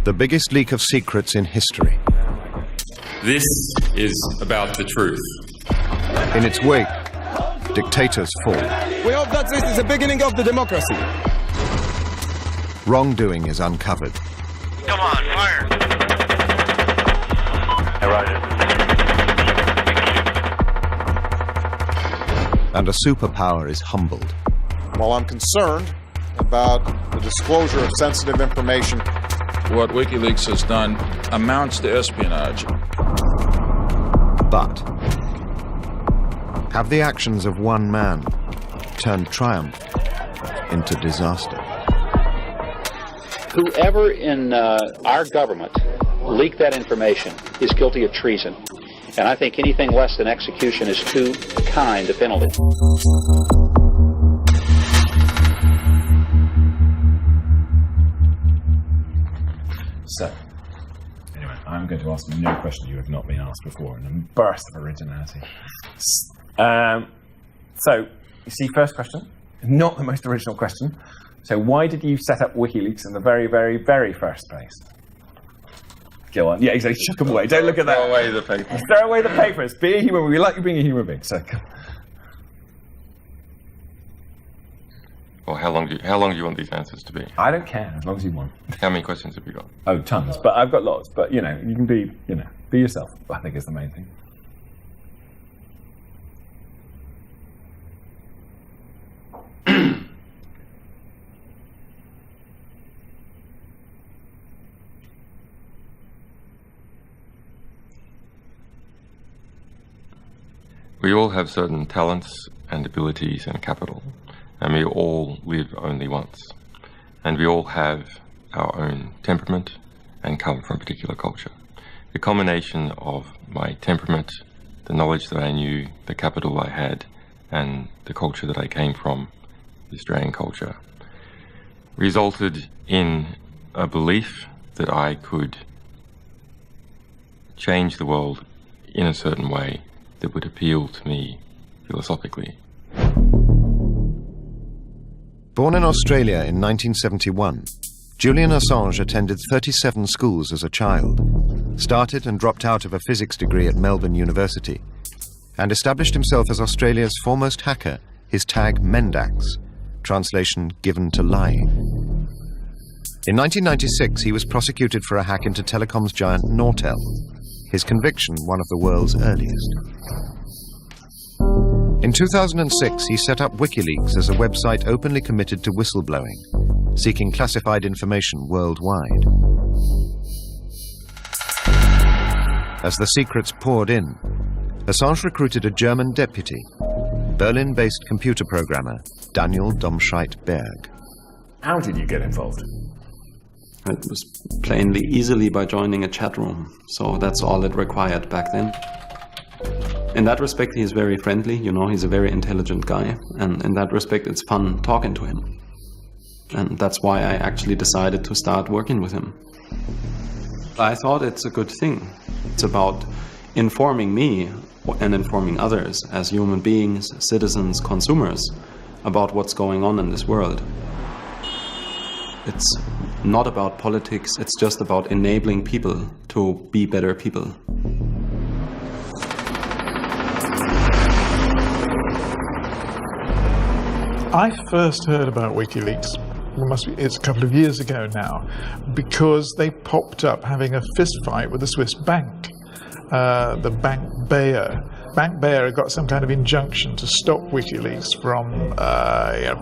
The biggest leak of secrets in history. This is about the truth. In its wake, dictators fall. We hope that this is the beginning of the democracy. Wrongdoing is uncovered. Come on, fire! Hey, Roger. And a superpower is humbled. While I'm concerned about the disclosure of sensitive information, what WikiLeaks has done amounts to espionage. But have the actions of one man turned triumph into disaster? Whoever in our government leaked that information is guilty of treason. And I think anything less than execution is too kind a penalty. So, anyway, I'm going to ask you no question you have not been asked before in a burst of originality. So, you see, first question, not the most original question. So why did you set up WikiLeaks in the very, very, very first place? Go on. Yeah, exactly. Chuck them away. Don't look at that. Throw away the papers. Throw away the papers. Be a human being. We like you being a human being. So. Well, how long do you want these answers to be? I don't care, as long as you want. How many questions have you got? Oh, tons. But I've got lots. But, you know, you can be yourself, I think is the main thing. We all have certain talents and abilities and capital, and we all live only once. And we all have our own temperament and come from a particular culture. The combination of my temperament, the knowledge that I knew, the capital I had, and the culture that I came from, the Australian culture, resulted in a belief that I could change the world in a certain way that would appeal to me philosophically. Born in Australia in 1971, Julian Assange attended 37 schools as a child, started and dropped out of a physics degree at Melbourne University, and established himself as Australia's foremost hacker, his tag Mendax, translation given to lying. In 1996, he was prosecuted for a hack into telecoms giant Nortel, his conviction one of the world's earliest. In 2006, he set up Wikileaks as a website openly committed to whistleblowing, seeking classified information worldwide. As the secrets poured in, Assange recruited a German deputy, Berlin-based computer programmer Daniel Domscheit-Berg. How did you get involved? It was plainly easily by joining a chat room, so that's all it required back then. In that respect, he is very friendly, he's a very intelligent guy, and in that respect, it's fun talking to him. And that's why I actually decided to start working with him. I thought it's a good thing. It's about informing me and informing others as human beings, citizens, consumers, about what's going on in this world. It's not about politics, it's just about enabling people to be better people. I first heard about WikiLeaks, it's a couple of years ago now, because they popped up having a fist fight with a Swiss bank, the Bank Bayer. Bank Bayer got some kind of injunction to stop WikiLeaks from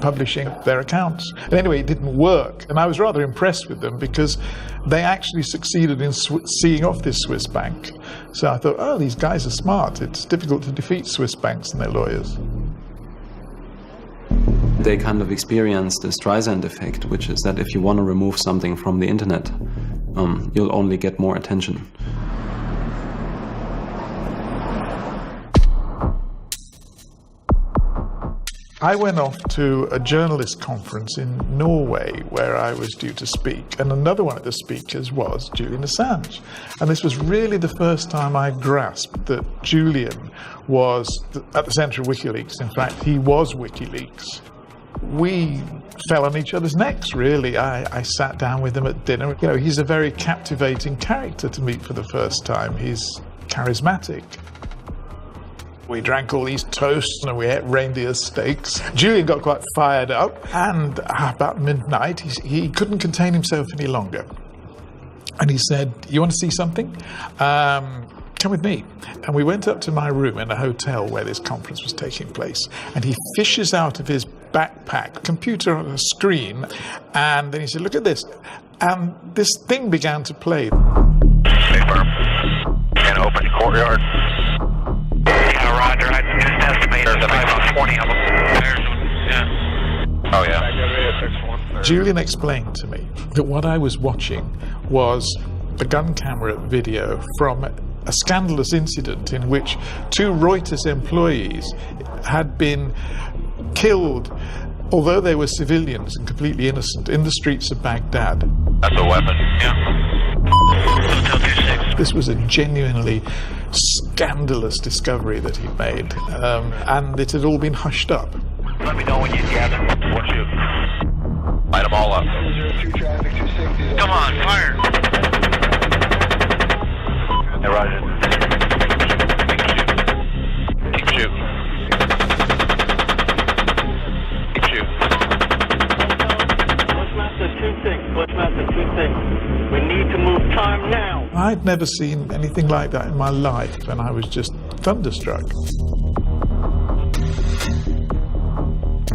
publishing their accounts. And anyway, it didn't work. And I was rather impressed with them because they actually succeeded in seeing off this Swiss bank. So I thought, oh, these guys are smart. It's difficult to defeat Swiss banks and their lawyers. They kind of experience the Streisand effect, which is that if you want to remove something from the internet, you'll only get more attention. I went off to a journalist conference in Norway where I was due to speak, and another one of the speakers was Julian Assange. And this was really the first time I grasped that Julian was at the center of WikiLeaks. In fact, he was WikiLeaks. we fell on each other's necks, really. I sat down with him at dinner. You know, he's a very captivating character to meet for the first time. He's charismatic. We drank all these toasts and we ate reindeer steaks. Julian got quite fired up, and about midnight he couldn't contain himself any longer. And he said, "You want to see something? Come with me." And we went up to my room in a hotel where this conference was taking place. And he fishes out of his backpack, computer on a screen, and then he said, "Look at this." And this thing began to play. Stay firm. And open courtyard. Yeah, Roger. I just estimated there's about 20 of them. Yeah. Oh, yeah. Julian explained to me that what I was watching was a gun camera video from a scandalous incident in which 2 Reuters employees had been killed, although they were civilians and completely innocent, in the streets of Baghdad. That's a weapon. Yeah. Hotel 26. This was a genuinely scandalous discovery that he made, and it had all been hushed up. Let me know when you gather. Once you light them all up. Come on, fire. Hey, Roger. Keep shooting. Keep shooting. Bushmaster 2-6. We need to move time now. I'd never seen anything like that in my life, and I was just thunderstruck.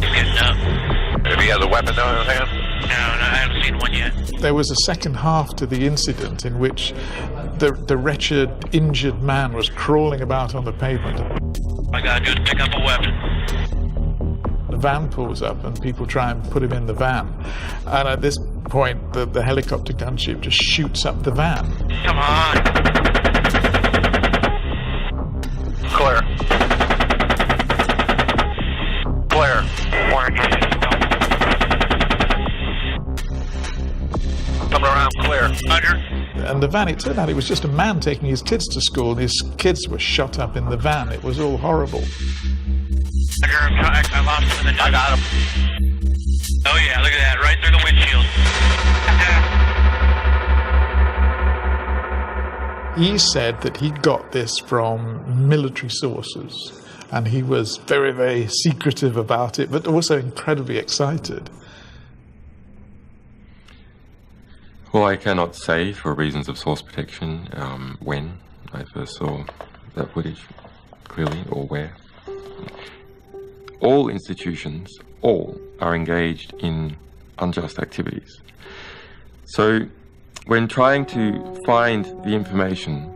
He's getting up. If he has a weapon though in his hand? No, I haven't seen one yet. There was a second half to the incident in which the wretched, injured man was crawling about on the pavement. All I gotta do is pick up a weapon. The van pulls up and people try and put him in the van. And at this point, the helicopter gunship just shoots up the van. Come on. Clear. Clear. Coming around clear. Roger. And the van, it turned out it was just a man taking his kids to school, and his kids were shot up in the van. It was all horrible. I lost him in the I got him. Oh yeah, look at that, right through the windshield. He said that he got this from military sources, and he was very, very secretive about it, but also incredibly excited. Well, I cannot say, for reasons of source protection, when I first saw that footage, clearly, or where. All institutions, are engaged in unjust activities. So, when trying to find the information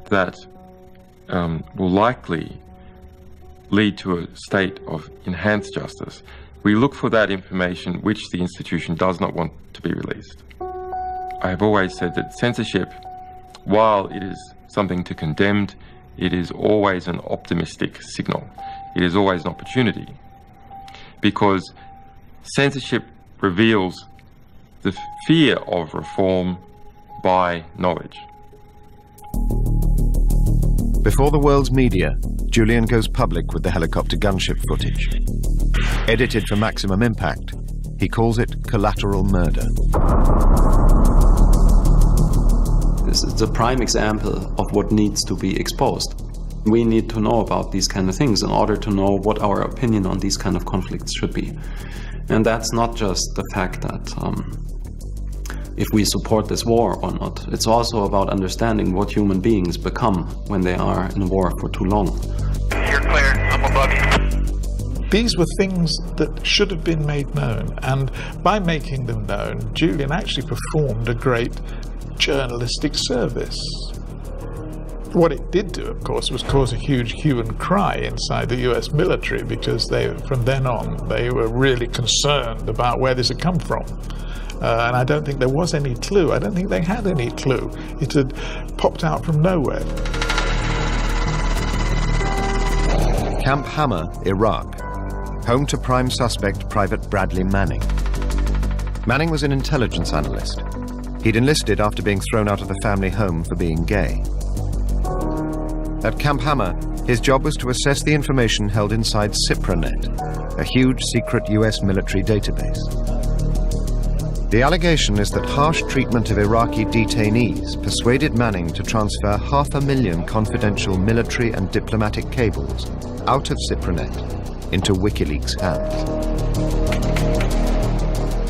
that will likely lead to a state of enhanced justice, we look for that information which the institution does not want to be released. I have always said that censorship, while it is something to condemn, it is always an optimistic signal. It is always an opportunity, because censorship reveals the fear of reform by knowledge. Before the world's media, Julian goes public with the helicopter gunship footage. Edited for maximum impact, he calls it collateral murder. This is a prime example of what needs to be exposed. We need to know about these kind of things in order to know what our opinion on these kind of conflicts should be. And that's not just the fact that if we support this war or not. It's also about understanding what human beings become when they are in a war for too long. You're clear. I'm above you. These were things that should have been made known, and by making them known, Julian actually performed a great journalistic service. What it did do, of course, was cause a huge hue and cry inside the US military, because from then on, they were really concerned about where this had come from. And I don't think there was any clue. I don't think they had any clue. It had popped out from nowhere. Camp Hammer, Iraq, home to prime suspect Private Bradley Manning. Manning was an intelligence analyst. He'd enlisted after being thrown out of the family home for being gay. At Camp Hammer, His job was to assess the information held inside CyprAnet, a huge secret US military database. The allegation is that harsh treatment of Iraqi detainees persuaded Manning to transfer 500,000 confidential military and diplomatic cables out of CyprAnet into Wikileaks' hands.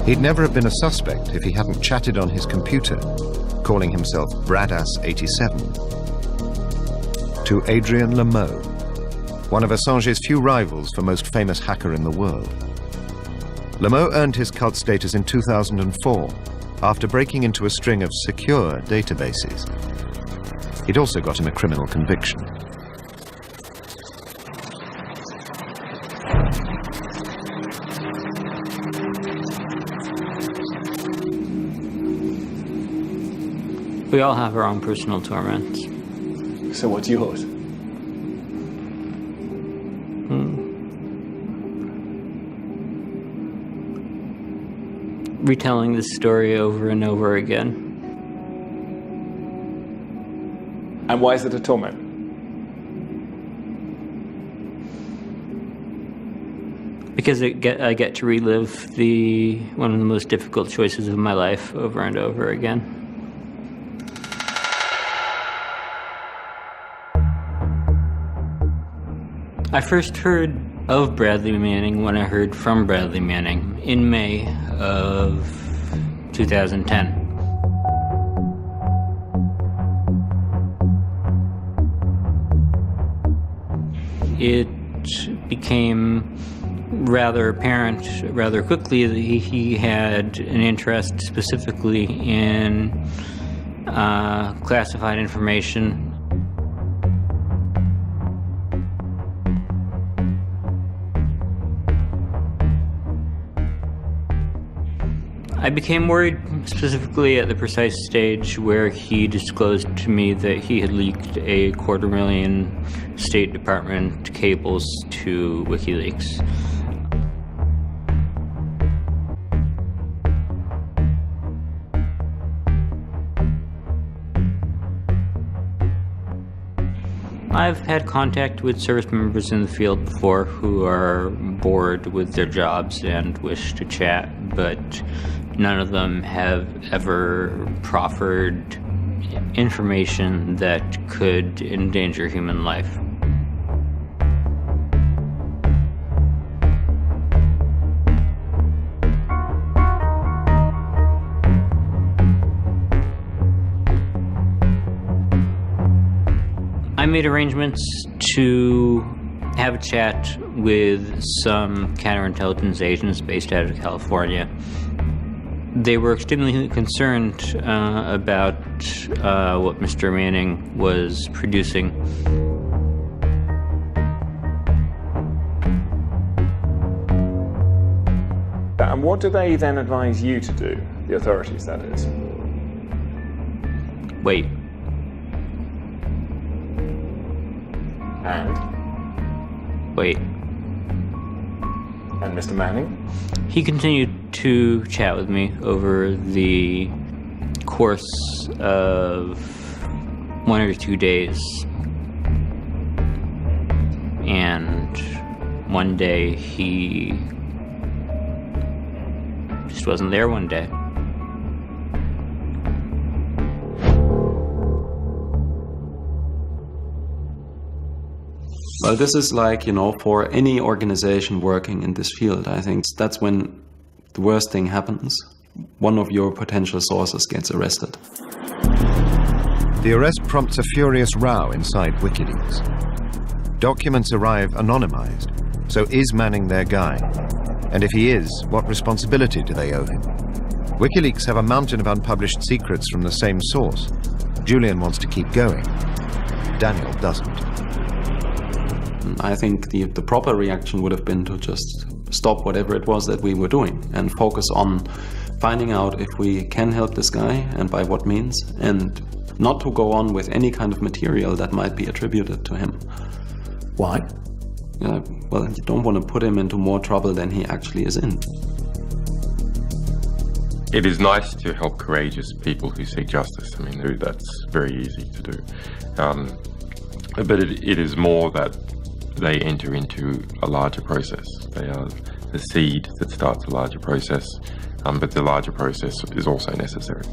He'd never have been a suspect if he hadn't chatted on his computer, calling himself Bradass87, to Adrian Lameau, one of Assange's few rivals for most famous hacker in the world. Lameau earned his cult status in 2004 after breaking into a string of secure databases. It also got him a criminal conviction. We all have our own personal torments. So what's yours? Retelling this story over and over again. And why is it a torment? Because I get to relive one of the most difficult choices of my life over and over again. I first heard of Bradley Manning when I heard from Bradley Manning in May of 2010. It became rather apparent rather quickly that he had an interest specifically in classified information. I became worried specifically at the precise stage where he disclosed to me that he had leaked 250,000 State Department cables to Wikileaks. I've had contact with service members in the field before who are bored with their jobs and wish to chat, but none of them have ever proffered information that could endanger human life. I made arrangements to have a chat with some counterintelligence agents based out of California. They were extremely concerned about what Mr. Manning was producing. And what do they then advise you to do, the authorities, that is? Wait. And? Wait. And Mr. Manning? He continued to chat with me over the course of 1 or 2 days. And one day he just wasn't there one day. Well, this is like, for any organization working in this field, I think that's when the worst thing happens. One of your potential sources gets arrested. The arrest prompts a furious row inside WikiLeaks. Documents arrive anonymized. So is Manning their guy? And if he is, what responsibility do they owe him? WikiLeaks have a mountain of unpublished secrets from the same source. Julian wants to keep going. Daniel doesn't. I think the proper reaction would have been to just stop whatever it was that we were doing and focus on finding out if we can help this guy and by what means, and not to go on with any kind of material that might be attributed to him. Why? Well, you don't want to put him into more trouble than he actually is in. It is nice to help courageous people who seek justice. I mean, that's very easy to do. But it is more that they enter into a larger process. They are the seed that starts a larger process, but the larger process is also necessary.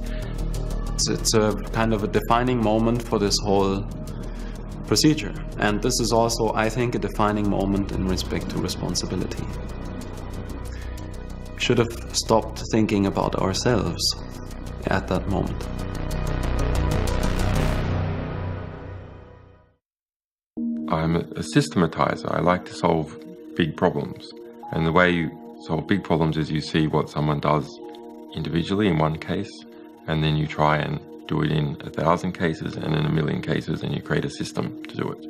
It's a kind of a defining moment for this whole procedure. And this is also, I think, a defining moment in respect to responsibility. We should have stopped thinking about ourselves at that moment. I'm a systematizer. I like to solve big problems. And the way you solve big problems is you see what someone does individually in one case, and then you try and do it in 1,000 cases and in 1,000,000 cases, and you create a system to do it.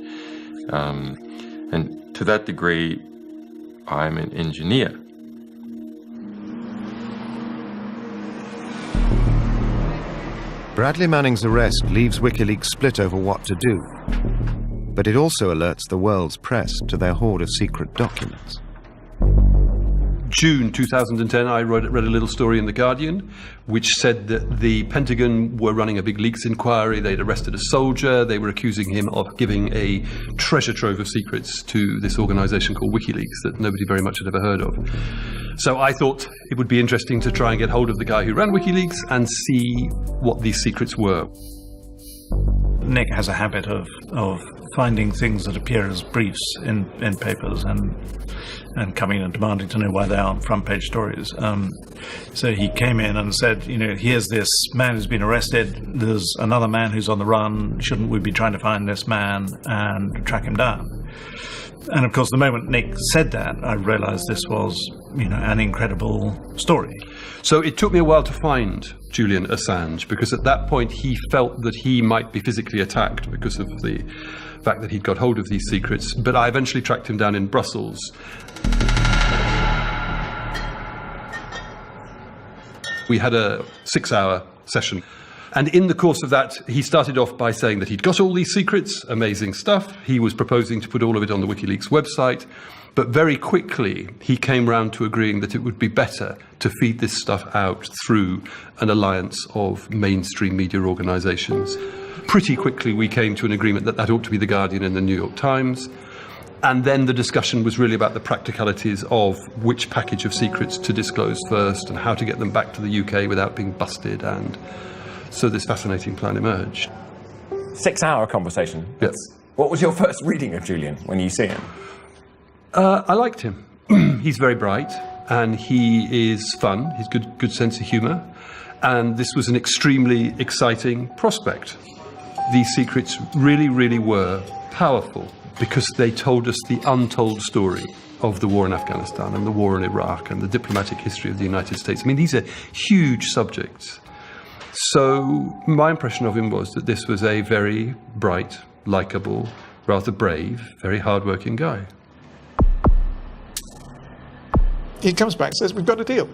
And to that degree, I'm an engineer. Bradley Manning's arrest leaves WikiLeaks split over what to do. But it also alerts the world's press to their hoard of secret documents. June 2010, I read a little story in The Guardian, which said that the Pentagon were running a big leaks inquiry. They'd arrested a soldier. They were accusing him of giving a treasure trove of secrets to this organization called Wikileaks that nobody very much had ever heard of. So I thought it would be interesting to try and get hold of the guy who ran Wikileaks and see what these secrets were. Nick has a habit of finding things that appear as briefs in papers and coming and demanding to know why they aren't front page stories. So he came in and said, you know, here's this man who's been arrested, there's another man who's on the run, shouldn't we be trying to find this man and track him down? And of course, the moment Nick said that, I realized this was, you know, an incredible story. So it took me a while to find Julian Assange, because at that point he felt that he might be physically attacked because of the fact that he'd got hold of these secrets. But I eventually tracked him down in Brussels. We had a 6-hour session. And in the course of that, he started off by saying that he'd got all these secrets, amazing stuff. He was proposing to put all of it on the WikiLeaks website. But very quickly, he came round to agreeing that it would be better to feed this stuff out through an alliance of mainstream media organizations. Pretty quickly, we came to an agreement that that ought to be The Guardian and the New York Times. And then the discussion was really about the practicalities of which package of secrets to disclose first and how to get them back to the UK without being busted. And so this fascinating plan emerged. 6-hour conversation? Yes. What was your first reading of Julian when you see him? I liked him. He's very bright and he is fun. He's good sense of humour. And this was an extremely exciting prospect. These secrets really, really were powerful because they told us the untold story of the war in Afghanistan and the war in Iraq and the diplomatic history of the United States. I mean, these are huge subjects. So my impression of him was that this was a very bright, likeable, rather brave, very hard-working guy. He comes back and says, we've got a deal.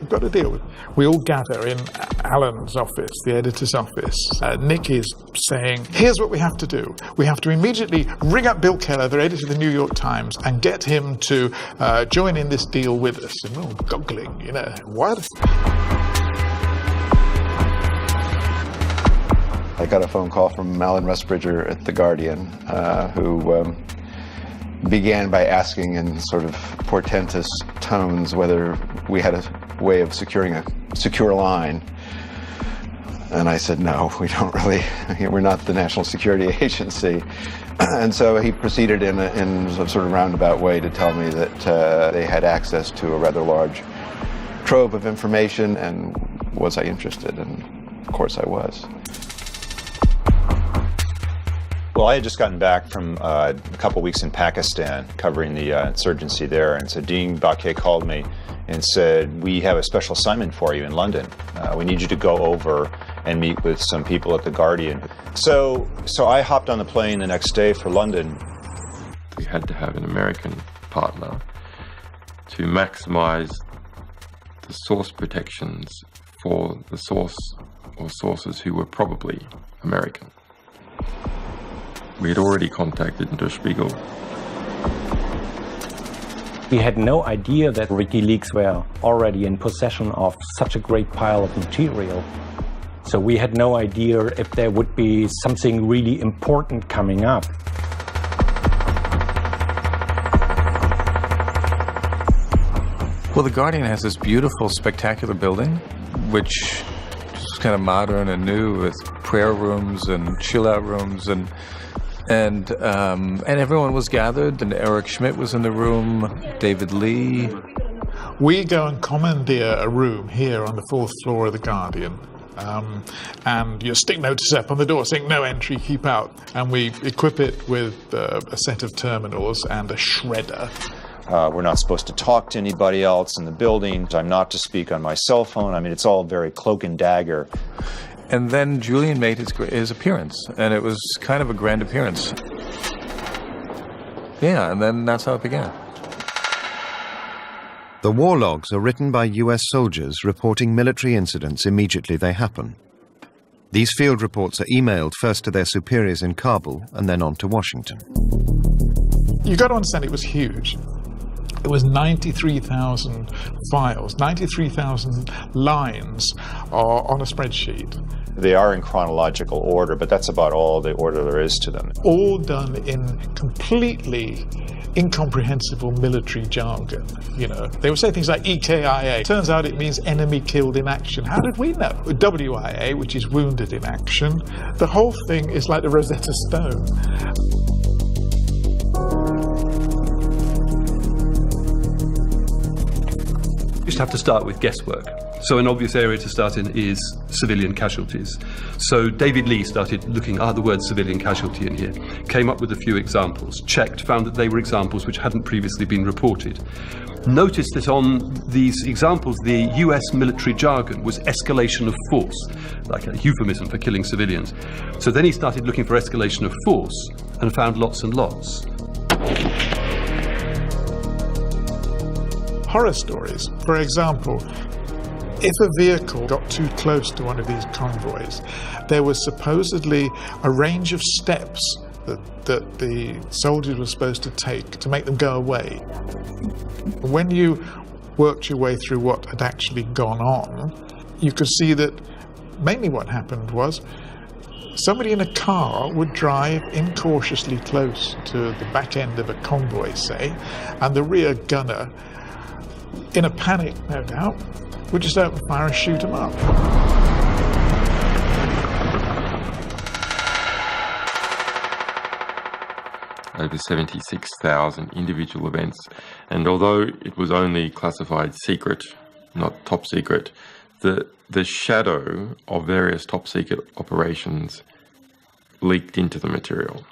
We all gather in Alan's office, the editor's office. Nick is saying, here's what we have to do. We have to immediately ring up Bill Keller, the editor of the New York Times, and get him to join in this deal with us. And we're all goggling, you know, what? I got a phone call from Alan Rusbridger at The Guardian, who began by asking in sort of portentous tones whether we had a way of securing a secure line. And I said, no, we don't really. We're not the National Security Agency. And so he proceeded in a sort of roundabout way to tell me that they had access to a rather large trove of information, and was I interested? And of course I was. Well, I had just gotten back from a couple weeks in Pakistan covering the insurgency there, and so Dean Baquet called me and said, we have a special assignment for you in London. We need you to go over and meet with some people at The Guardian. So I hopped on the plane the next day for London. We had to have an American partner to maximize the source protections for the source or sources who were probably American. We had already contacted Der Spiegel. We had no idea that WikiLeaks were already in possession of such a great pile of material. So we had no idea if there would be something really important coming up. Well, The Guardian has this beautiful, spectacular building, which is kind of modern and new, with prayer rooms and chill-out rooms, and everyone was gathered, and Eric Schmidt was in the room, David Lee. We go and commandeer a room here on the 4th floor of The Guardian. And you stick notice up on the door saying no entry, keep out. And we equip it with a set of terminals and a shredder. We're not supposed to talk to anybody else in the building. I'm not to speak on my cell phone. I mean, it's all very cloak and dagger. And then Julian made his appearance, and it was kind of a grand appearance. Yeah, and then that's how it began. The war logs are written by US soldiers reporting military incidents immediately they happen. These field reports are emailed first to their superiors in Kabul and then on to Washington. You've got to understand it was huge. It was 93,000 files, 93,000 lines on a spreadsheet. They are in chronological order, but that's about all the order there is to them. All done in completely incomprehensible military jargon. You know, they would say things like EKIA. Turns out it means enemy killed in action. How did we know? WIA, which is wounded in action. The whole thing is like the Rosetta Stone. You just have to start with guesswork. So an obvious area to start in is civilian casualties. So David Lee started looking at the word civilian casualty in here, came up with a few examples, checked, found that they were examples which hadn't previously been reported. Noticed that on these examples, the US military jargon was escalation of force, like a euphemism for killing civilians. So then he started looking for escalation of force and found lots and lots. Horror stories. For example, if a vehicle got too close to one of these convoys, there was supposedly a range of steps that the soldiers were supposed to take to make them go away. When you worked your way through what had actually gone on, you could see that mainly what happened was somebody in a car would drive incautiously close to the back end of a convoy, say, and the rear gunner, in a panic, no doubt, would just open fire and shoot them up. Over 76,000 individual events, and although it was only classified secret, not top secret, the shadow of various top secret operations leaked into the material.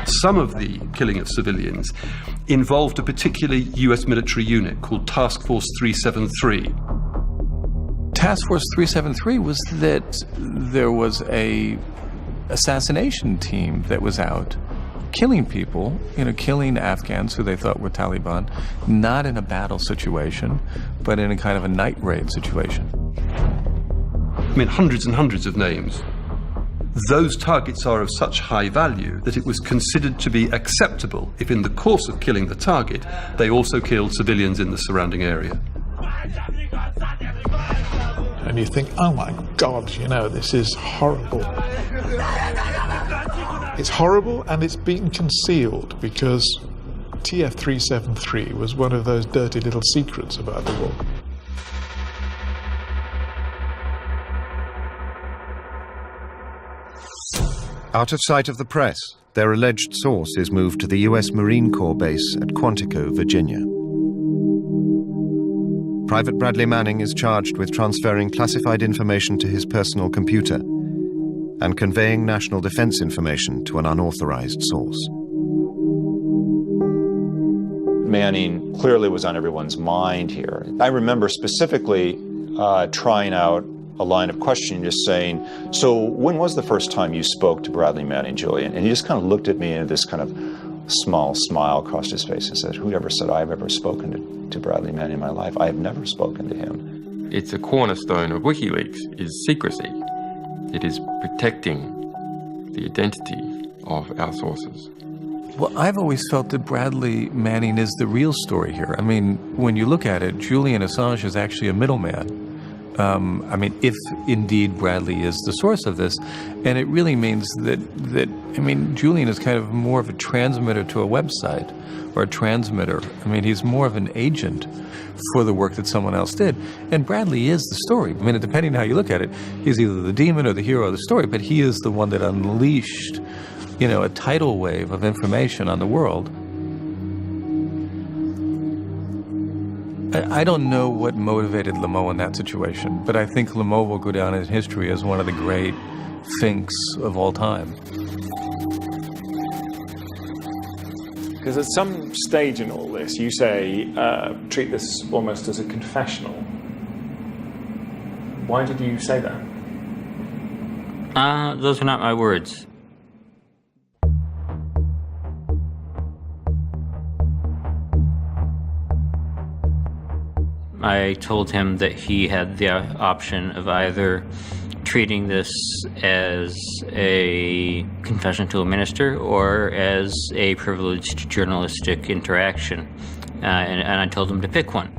Some of the killing of civilians involved a particular US military unit called Task Force 373. Task Force 373 was that there was a assassination team that was out killing people, killing Afghans who they thought were Taliban, not in a battle situation, but in a kind of a night raid situation. I mean, hundreds and hundreds of names. Those targets are of such high value that it was considered to be acceptable if in the course of killing the target, they also killed civilians in the surrounding area. And you think, oh my God, this is horrible. It's horrible, and it's been concealed because TF-373 was one of those dirty little secrets about the war. Out of sight of the press, their alleged source is moved to the US Marine Corps base at Quantico, Virginia. Private Bradley Manning is charged with transferring classified information to his personal computer and conveying national defense information to an unauthorized source. Manning clearly was on everyone's mind here. I remember specifically trying out a line of questioning, just saying, so when was the first time you spoke to Bradley Manning, Julian? And he just kind of looked at me and this kind of small smile crossed his face and said, who ever said I've ever spoken to Bradley Manning in my life? I have never spoken to him. It's a cornerstone of WikiLeaks, is secrecy. It is protecting the identity of our sources. Well, I've always felt that Bradley Manning is the real story here. I mean, when you look at it, Julian Assange is actually a middleman. I mean, if indeed Bradley is the source of this. And it really means that I mean, Julian is kind of more of a transmitter to a website, or a transmitter. I mean, he's more of an agent for the work that someone else did. And Bradley is the story. I mean, depending on how you look at it, he's either the demon or the hero of the story, but he is the one that unleashed, you know, a tidal wave of information on the world. I don't know what motivated Lamont in that situation, but I think Lamont will go down in history as one of the great thinks of all time. Because at some stage in all this, you say, treat this almost as a confessional. Why did you say that? Those are not my words. I told him that he had the option of either treating this as a confession to a minister or as a privileged journalistic interaction. And I told him to pick one.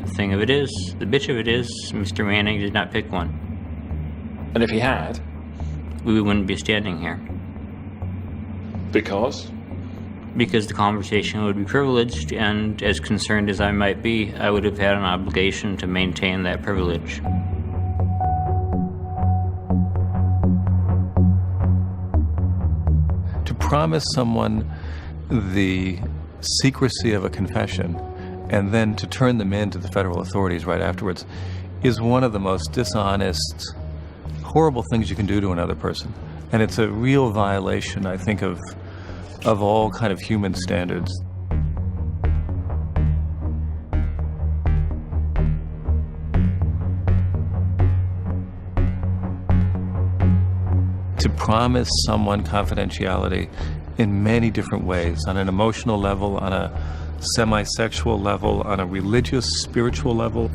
The bitch of it is, Mr. Manning did not pick one. And if he had? We wouldn't be standing here. Because? Because the conversation would be privileged, and as concerned as I might be, I would have had an obligation to maintain that privilege. To promise someone the secrecy of a confession and then to turn them in to the federal authorities right afterwards is one of the most dishonest, horrible things you can do to another person. And it's a real violation, I think, of all kind of human standards. To promise someone confidentiality in many different ways, on an emotional level, on a semi-sexual level, on a religious, spiritual level.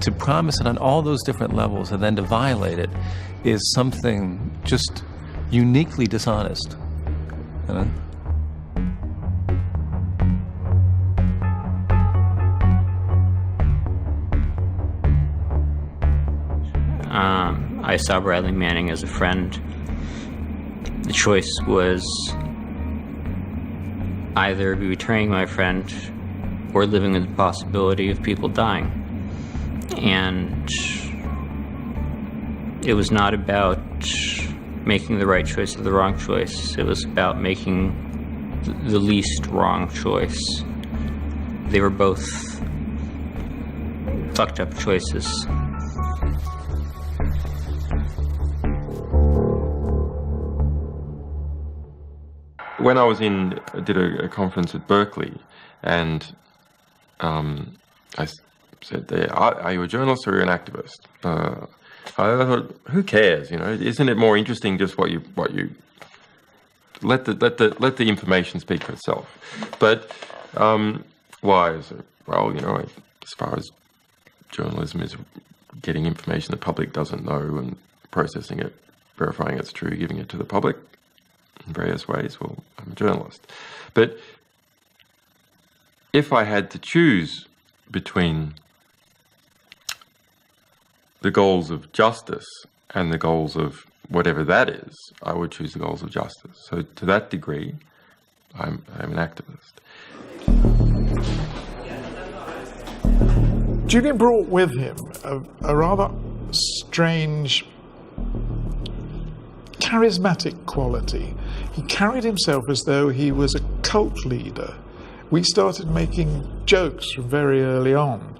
To promise it on all those different levels and then to violate it is something just uniquely dishonest. You know? I saw Bradley Manning as a friend. The choice was either be betraying my friend or living with the possibility of people dying. And it was not about making the right choice or the wrong choice. It was about making the least wrong choice. They were both fucked up choices. When I did a conference at Berkeley, and I said there, are you a journalist or are you an activist? I thought, who cares? You know, isn't it more interesting just what you let the information speak for itself? But why is it? Well, you know, as far as journalism is getting information the public doesn't know and processing it, verifying it's true, giving it to the public in various ways. Well, I'm a journalist. But if I had to choose between the goals of justice and the goals of whatever that is, I would choose the goals of justice. So to that degree, I'm an activist. Julian brought with him a rather strange, charismatic quality. He carried himself as though he was a cult leader. We started making jokes from very early on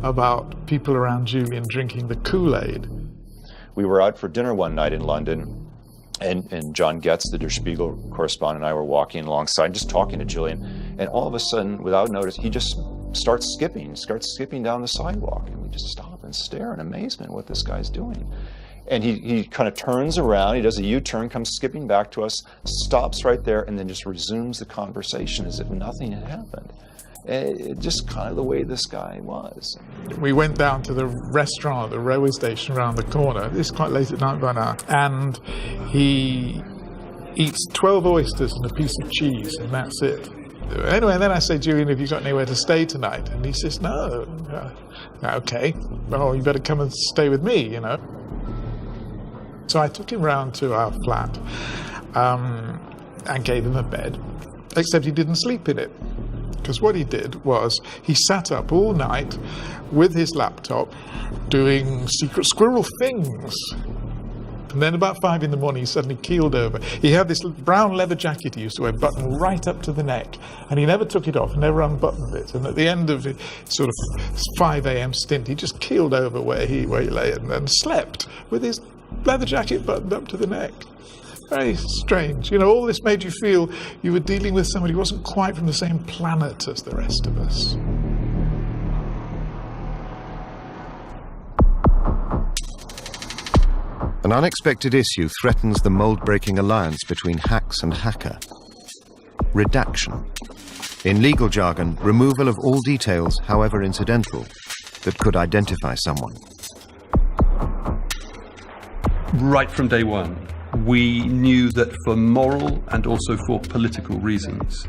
about people around Julian drinking the Kool-Aid. We were out for dinner one night in London, and John Getz, the Der Spiegel correspondent, and I were walking alongside, just talking to Julian, and all of a sudden, without notice, he just starts skipping down the sidewalk, and we just stop and stare in amazement what this guy's doing. And he kind of turns around, he does a U-turn, comes skipping back to us, stops right there, and then just resumes the conversation as if nothing had happened. Just kind of the way this guy was. We went down to the restaurant at the railway station around the corner. It's quite late at night by now. And he eats 12 oysters and a piece of cheese, and that's it. Anyway, then I say, Julian, have you got anywhere to stay tonight? And he says, no. Okay, well, you better come and stay with me, you know. So I took him round to our flat and gave him a bed, except he didn't sleep in it. Because what he did was he sat up all night with his laptop doing secret squirrel things. And then about 5 in the morning, he suddenly keeled over. He had this brown leather jacket he used to wear, buttoned right up to the neck. And he never took it off, never unbuttoned it. And at the end of the sort of 5 a.m. stint, he just keeled over where he lay and slept with his leather jacket buttoned up to the neck. Very strange. You know, all this made you feel you were dealing with somebody who wasn't quite from the same planet as the rest of us. An unexpected issue threatens the mold-breaking alliance between hacks and hacker. Redaction. In legal jargon, removal of all details, however incidental, that could identify someone. Right from day one, we knew that for moral and also for political reasons,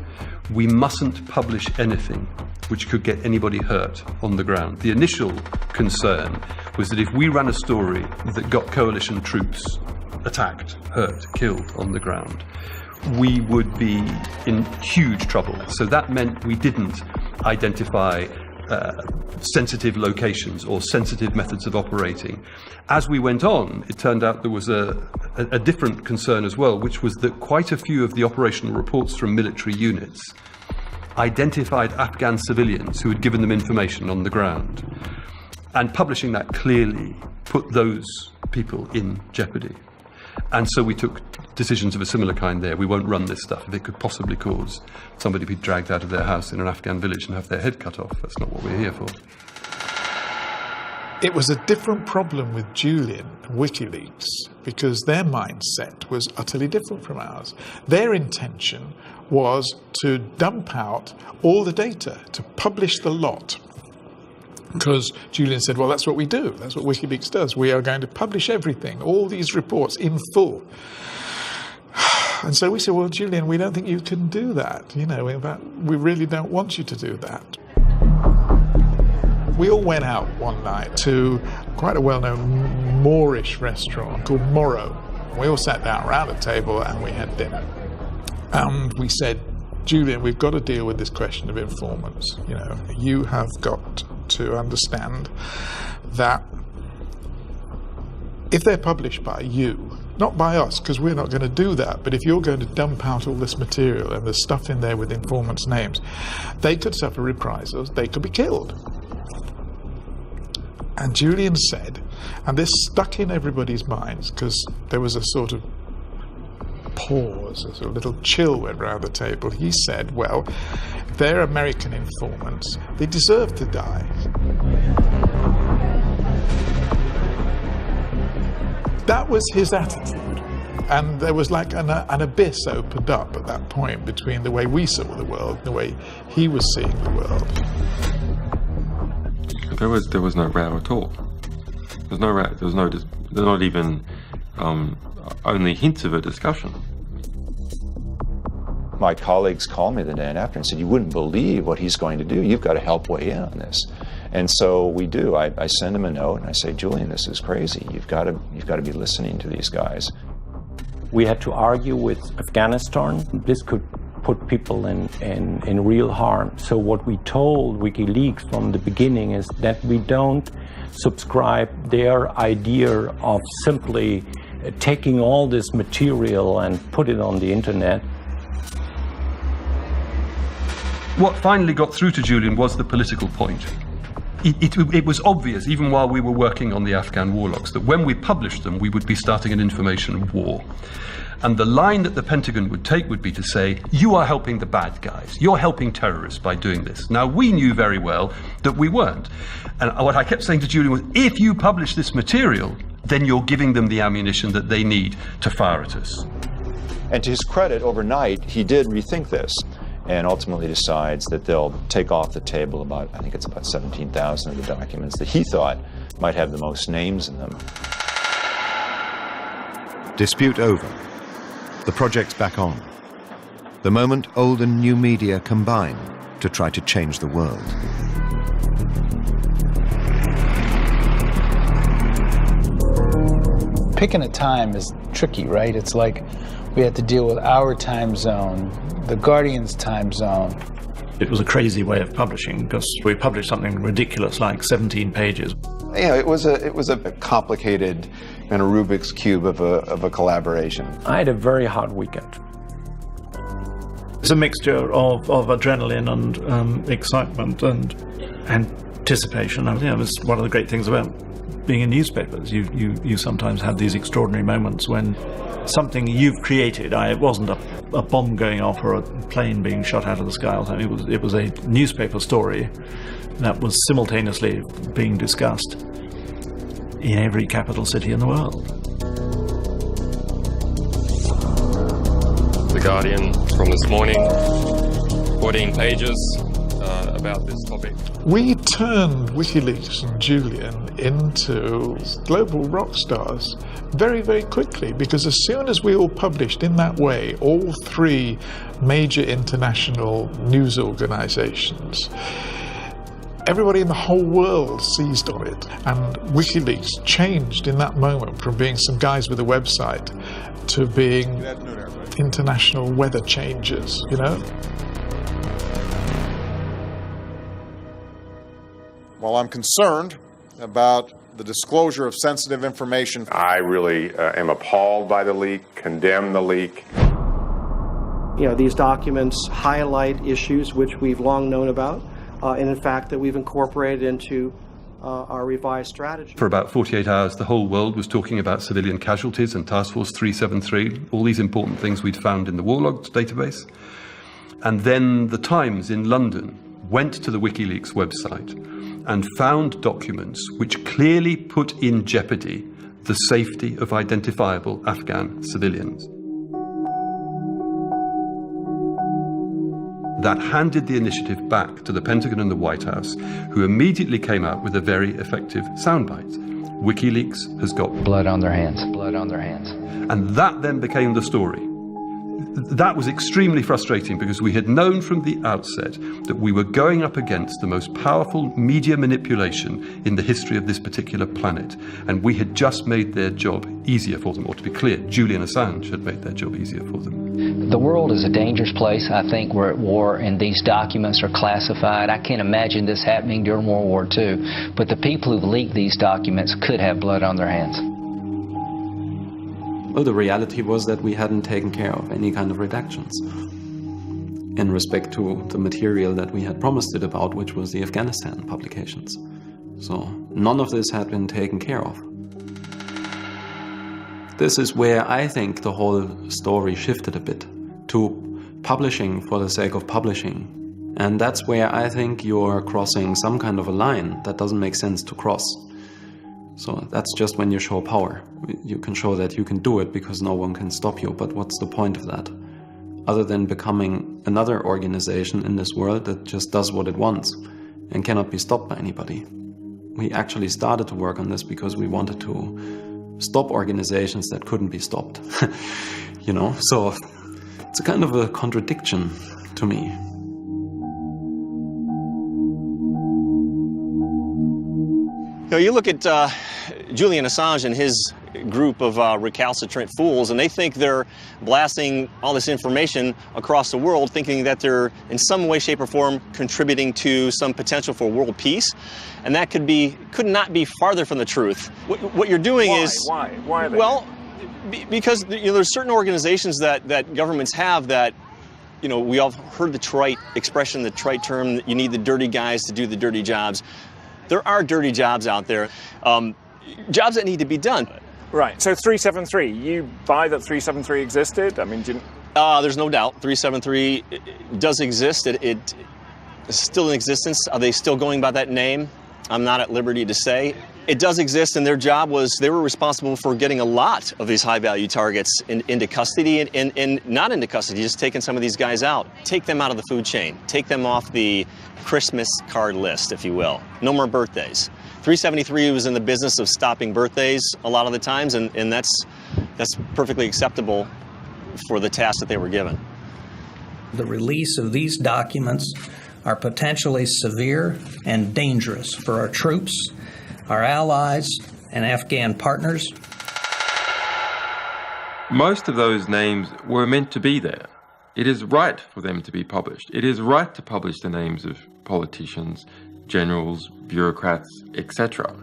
we mustn't publish anything which could get anybody hurt on the ground. The initial concern was that if we ran a story that got coalition troops attacked, hurt, killed on the ground, we would be in huge trouble. So that meant we didn't identify sensitive locations or sensitive methods of operating. As we went on, it turned out there was a different concern as well, which was that quite a few of the operational reports from military units identified Afghan civilians who had given them information on the ground. And publishing that clearly put those people in jeopardy. And so we took decisions of a similar kind there. We won't run this stuff if it could possibly cause somebody to be dragged out of their house in an Afghan village and have their head cut off. That's not what we're here for. It was a different problem with Julian and WikiLeaks because their mindset was utterly different from ours. Their intention was to dump out all the data, to publish the lot. Because Julian said, well, that's what we do. That's what WikiLeaks does. We are going to publish everything, all these reports in full. And so we said, well, Julian, we don't think you can do that. You know, in fact, we really don't want you to do that. We all went out one night to quite a well-known Moorish restaurant called Morrow. We all sat down around a table and we had dinner. And we said, Julian, we've got to deal with this question of informants. You know, you have got to understand that if they're published by you, not by us, because we're not going to do that, but if you're going to dump out all this material and there's stuff in there with informants' names, they could suffer reprisals, they could be killed. And Julian said, and this stuck in everybody's minds because there was a sort of pause, a sort of little chill went round the table. He said, well, if they're American informants, they deserve to die. That was his attitude. And there was like an abyss opened up at that point between the way we saw the world and the way he was seeing the world. There was no row at all. There's no row. There's not even only hints of a discussion. My colleagues called me the day after and said, you wouldn't believe what he's going to do. You've got to help weigh in on this. And so we do. I send him a note and I say, Julian, this is crazy. You've got to be listening to these guys. We had to argue with Afghanistan. This could put people in real harm. So what we told WikiLeaks from the beginning is that we don't subscribe their idea of simply taking all this material and put it on the internet. What finally got through to Julian was the political point. It was obvious, even while we were working on the Afghan war logs, that when we published them, we would be starting an information war. And the line that the Pentagon would take would be to say, you are helping the bad guys. You're helping terrorists by doing this. Now, we knew very well that we weren't. And what I kept saying to Julian was, if you publish this material, then you're giving them the ammunition that they need to fire at us. And to his credit, overnight, he did rethink this and ultimately decides that they'll take off the table about, I think it's about 17,000 of the documents that he thought might have the most names in them. Dispute over. The project's back on. the moment old and new media combine to try to change the world. Picking a time is tricky, right? It's like we had to deal with our time zone, the Guardian's time zone. It was a crazy way of publishing because we published something ridiculous like 17 pages. Yeah, it was a complicated kind of Rubik's Cube of a collaboration. I had a very hard weekend. It's a mixture of adrenaline and excitement and anticipation. I think it's one of the great things about being in newspapers. You sometimes have these extraordinary moments when something you've created, it wasn't a bomb going off or a plane being shot out of the sky or something. It was a newspaper story that was simultaneously being discussed in every capital city in the world. The Guardian from this morning, 14 pages about this topic. We turned Wikileaks and Julian into global rock stars very, very quickly, because as soon as we all published in that way, all three major international news organizations, everybody in the whole world seized on it. And WikiLeaks changed in that moment from being some guys with a website to being international weather changers, you know? While I'm concerned about the disclosure of sensitive information, I really am appalled by the leak, condemn the leak. You know, these documents highlight issues which we've long known about, and in fact that we've incorporated into our revised strategy. For about 48 hours, the whole world was talking about civilian casualties and Task Force 373, all these important things we'd found in the war logs database. And then the Times in London went to the WikiLeaks website and found documents which clearly put in jeopardy the safety of identifiable Afghan civilians. That handed the initiative back to the Pentagon and the White House, who immediately came out with a very effective soundbite. WikiLeaks has got blood on their hands, blood on their hands. And that then became the story. That was extremely frustrating because we had known from the outset that we were going up against the most powerful media manipulation in the history of this particular planet. And we had just made their job easier for them. Or to be clear, Julian Assange had made their job easier for them. The world is a dangerous place. I think we're at war and these documents are classified. I can't imagine this happening during World War II. But the people who've leaked these documents could have blood on their hands. Well, the reality was that we hadn't taken care of any kind of redactions in respect to the material that we had promised it about, which was the Afghanistan publications. So none of this had been taken care of. This is where I think the whole story shifted a bit to publishing for the sake of publishing. And that's where I think you're crossing some kind of a line that doesn't make sense to cross. So that's just when you show power. You can show that you can do it because no one can stop you, but what's the point of that? Other than becoming another organization in this world that just does what it wants and cannot be stopped by anybody. We actually started to work on this because we wanted to stop organizations that couldn't be stopped. You know, so it's a kind of a contradiction to me. You know, you look at Julian Assange and his group of recalcitrant fools, and they think they're blasting all this information across the world, thinking that they're in some way, shape, or form contributing to some potential for world peace, and that could not be farther from the truth. What you're doing is why are they? Well, because there's certain organizations that governments have that. You know, we all heard the trite expression, the trite term that you need the dirty guys to do the dirty jobs. There are dirty jobs out there, jobs that need to be done. Right, so 373, you buy that 373 existed? I mean, there's no doubt 373 does exist. It is still in existence. Are they still going by that name? I'm not at liberty to say. It does exist, and their job was they were responsible for getting a lot of these high-value targets into custody and not into custody, just taking some of these guys out. Take them out of the food chain. Take them off the Christmas card list, if you will. No more birthdays. 373 was in the business of stopping birthdays a lot of the times, and that's perfectly acceptable for the task that they were given. The release of these documents are potentially severe and dangerous for our troops, our allies, and Afghan partners. Most of those names were meant to be there. It is right for them to be published. It is right to publish the names of politicians, generals, bureaucrats, etc.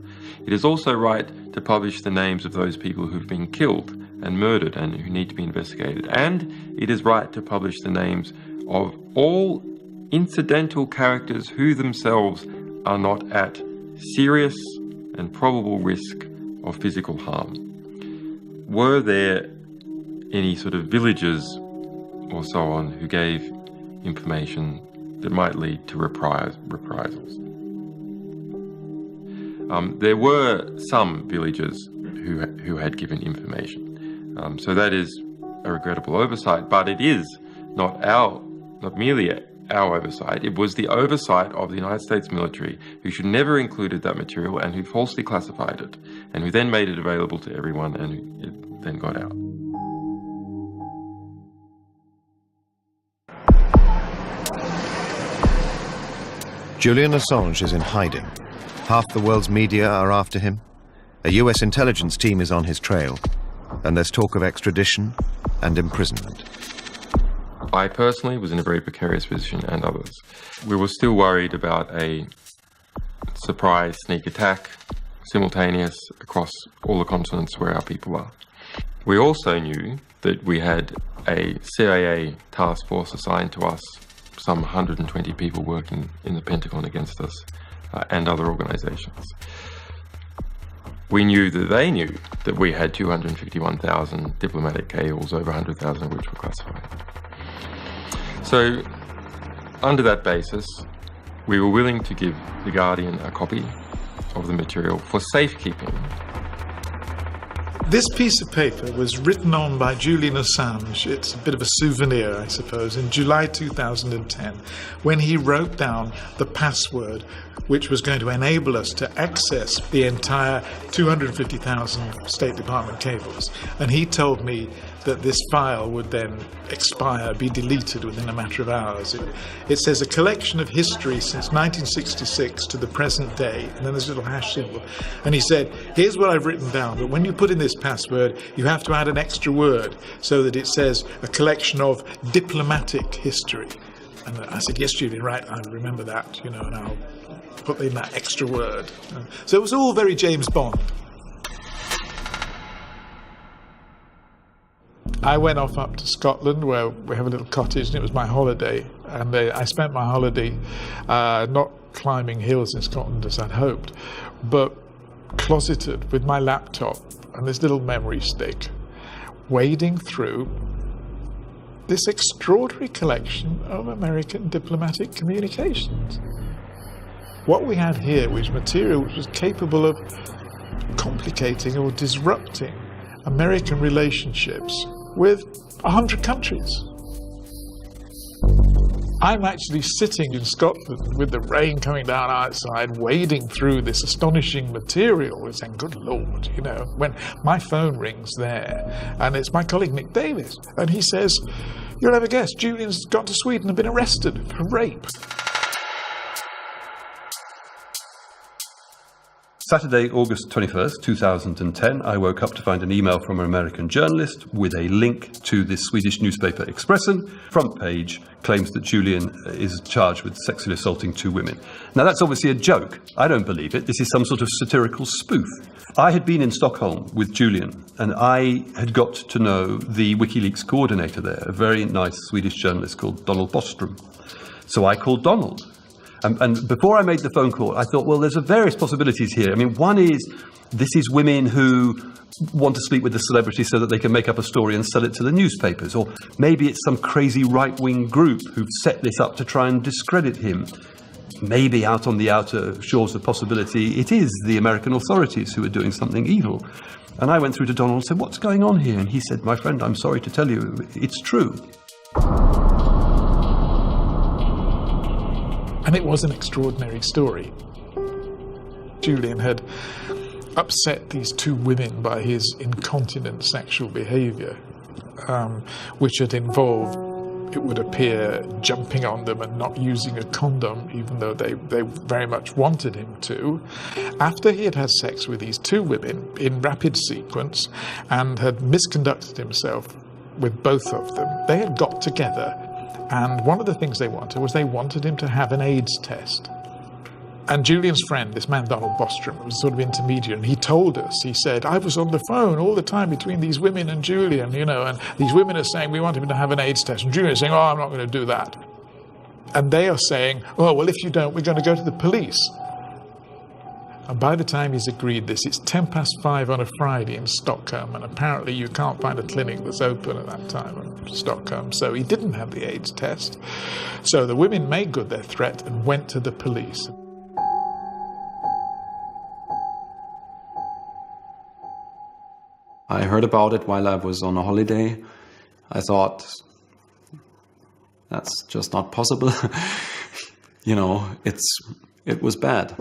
It is also right to publish the names of those people who've been killed and murdered and who need to be investigated. And it is right to publish the names of all incidental characters who themselves are not at serious and probable risk of physical harm. Were there any sort of villagers or so on who gave information that might lead to reprisals? There were some villagers who had given information. So that is a regrettable oversight, but it is not merely our oversight. It was the oversight of the United States military, who should never included that material and who falsely classified it, and who then made it available to everyone, and who it then got out. Julian Assange is in hiding. Half the world's media are after him. A US intelligence team is on his trail, and there's talk of extradition and imprisonment. I personally was in a very precarious position, and others. We were still worried about a surprise sneak attack, simultaneous across all the continents where our people are. We also knew that we had a CIA task force assigned to us, some 120 people working in the Pentagon against us, and other organizations. We knew that they knew that we had 251,000 diplomatic cables, over 100,000 of which were classified. So, under that basis, we were willing to give The Guardian a copy of the material for safekeeping. This piece of paper was written on by Julian Assange. It's a bit of a souvenir, I suppose, in July 2010, when he wrote down the password which was going to enable us to access the entire 250,000 State Department cables. And he told me that this file would then expire, be deleted within a matter of hours. It says a collection of history since 1966 to the present day, and then there's a little hash symbol. And he said, here's what I've written down, but when you put in this password, you have to add an extra word so that it says a collection of diplomatic history. And I said, yes, Julian, right, I remember that, and I'll put in that extra word. So it was all very James Bond. I went off up to Scotland, where we have a little cottage, and it was my holiday. And I spent my holiday not climbing hills in Scotland as I'd hoped, but closeted with my laptop and this little memory stick, wading through this extraordinary collection of American diplomatic communications. What we had here was material which was capable of complicating or disrupting American relationships with 100 countries. I'm actually sitting in Scotland with the rain coming down outside, wading through this astonishing material and saying, good Lord, when my phone rings there, and it's my colleague Nick Davis, and he says, you'll never guess, Julian's gone to Sweden and been arrested for rape. Saturday, August 21st, 2010, I woke up to find an email from an American journalist with a link to this Swedish newspaper Expressen. Front page claims that Julian is charged with sexually assaulting 2 women. Now, that's obviously a joke. I don't believe it. This is some sort of satirical spoof. I had been in Stockholm with Julian, and I had got to know the Wikileaks coordinator there, a very nice Swedish journalist called Donald Bostrom. So I called Donald. And before I made the phone call, I thought, well, there's various possibilities here. I mean, one is this is women who want to sleep with the celebrity so that they can make up a story and sell it to the newspapers. Or maybe it's some crazy right-wing group who've set this up to try and discredit him. Maybe out on the outer shores of possibility, it is the American authorities who are doing something evil. And I went through to Donald and said, what's going on here? And he said, my friend, I'm sorry to tell you, it's true. And it was an extraordinary story. Julian had upset these 2 women by his incontinent sexual behaviour, which had involved it would appear, jumping on them and not using a condom, even though they very much wanted him to. After he had had sex with these two women in rapid sequence and had misconducted himself with both of them, they had got together, and one of the things they wanted was they wanted him to have an AIDS test. And Julian's friend, this man Donald Bostrom, was sort of intermediary, and he told us, he said, I was on the phone all the time between these women and Julian, you know, and these women are saying, we want him to have an AIDS test, and Julian is saying, oh, I'm not going to do that. And they are saying, oh, well, if you don't, we're going to go to the police. And by the time he's agreed this, it's 5:10 on a Friday in Stockholm, and apparently you can't find a clinic that's open at that time in Stockholm, so he didn't have the AIDS test. So the women made good their threat and went to the police. I heard about it while I was on a holiday. I thought, that's just not possible. You know, it was bad.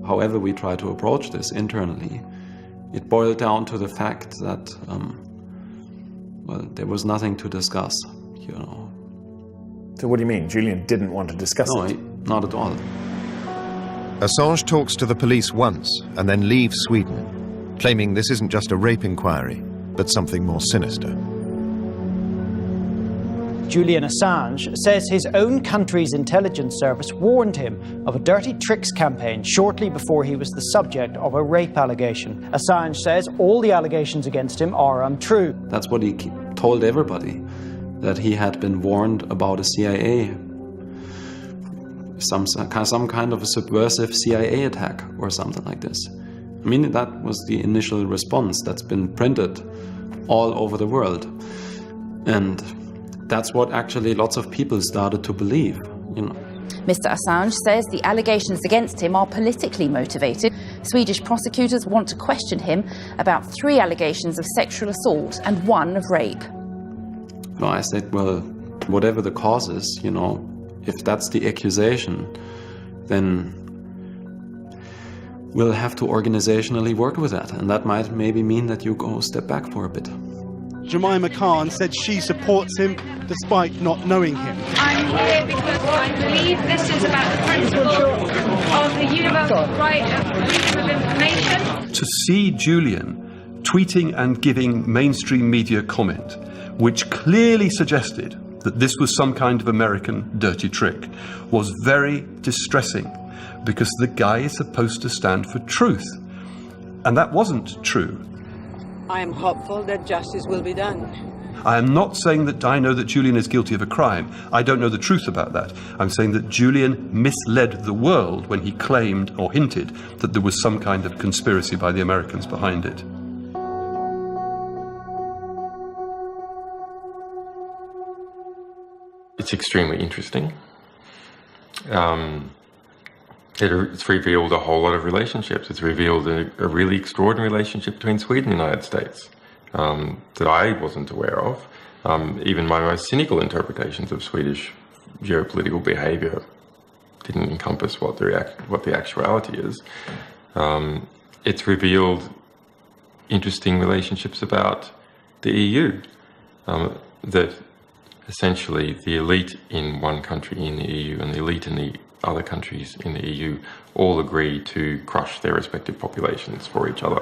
However we try to approach this internally, it boiled down to the fact that, well, there was nothing to discuss, you know. So what do you mean? Julian didn't want to discuss it? No, not at all. Assange talks to the police once and then leaves Sweden, claiming this isn't just a rape inquiry, but something more sinister. Julian Assange says his own country's intelligence service warned him of a dirty tricks campaign shortly before he was the subject of a rape allegation. Assange says all the allegations against him are untrue. That's what he told everybody, that he had been warned about a CIA, some kind of a subversive CIA attack or something like this. I mean, that was the initial response that's been printed all over the world. And that's what actually lots of people started to believe, you know. Mr. Assange says the allegations against him are politically motivated. Swedish prosecutors want to question him about 3 allegations of sexual assault and 1 of rape. No, I said, well, whatever the cause is, you know, if that's the accusation, then we'll have to organizationally work with that. And that might maybe mean that you go a step back for a bit. Jemima Khan said she supports him despite not knowing him. I'm here because I believe this is about the principle of the universal right of freedom of information. To see Julian tweeting and giving mainstream media comment, which clearly suggested that this was some kind of American dirty trick, was very distressing, because the guy is supposed to stand for truth. And that wasn't true. I am hopeful that justice will be done. I am not saying that I know that Julian is guilty of a crime. I don't know the truth about that. I'm saying that Julian misled the world when he claimed or hinted that there was some kind of conspiracy by the Americans behind it. It's extremely interesting. It's revealed a whole lot of relationships. It's revealed a really extraordinary relationship between Sweden and the United States that I wasn't aware of. Even my most cynical interpretations of Swedish geopolitical behavior didn't encompass what the actuality is. It's revealed interesting relationships about the EU, that essentially the elite in one country in the EU and the elite in the other countries in the EU all agree to crush their respective populations for each other.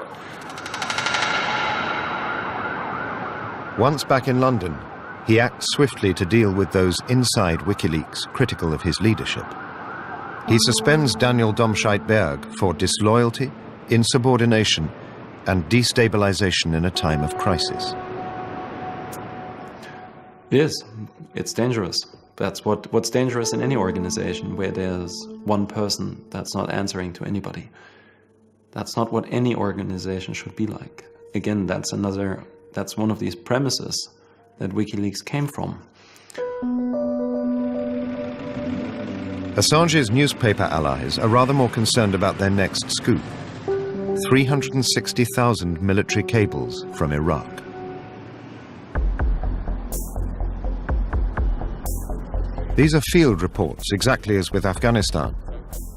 Once back in London, he acts swiftly to deal with those inside Wikileaks critical of his leadership. He suspends Daniel Domscheit-Berg for disloyalty, insubordination, and destabilization in a time of crisis. Yes, it's dangerous. That's what's dangerous in any organization where there's one person that's not answering to anybody. That's not what any organization should be like. Again, that's one of these premises that WikiLeaks came from. Assange's newspaper allies are rather more concerned about their next scoop: 360,000 military cables from Iraq. These are field reports, exactly as with Afghanistan,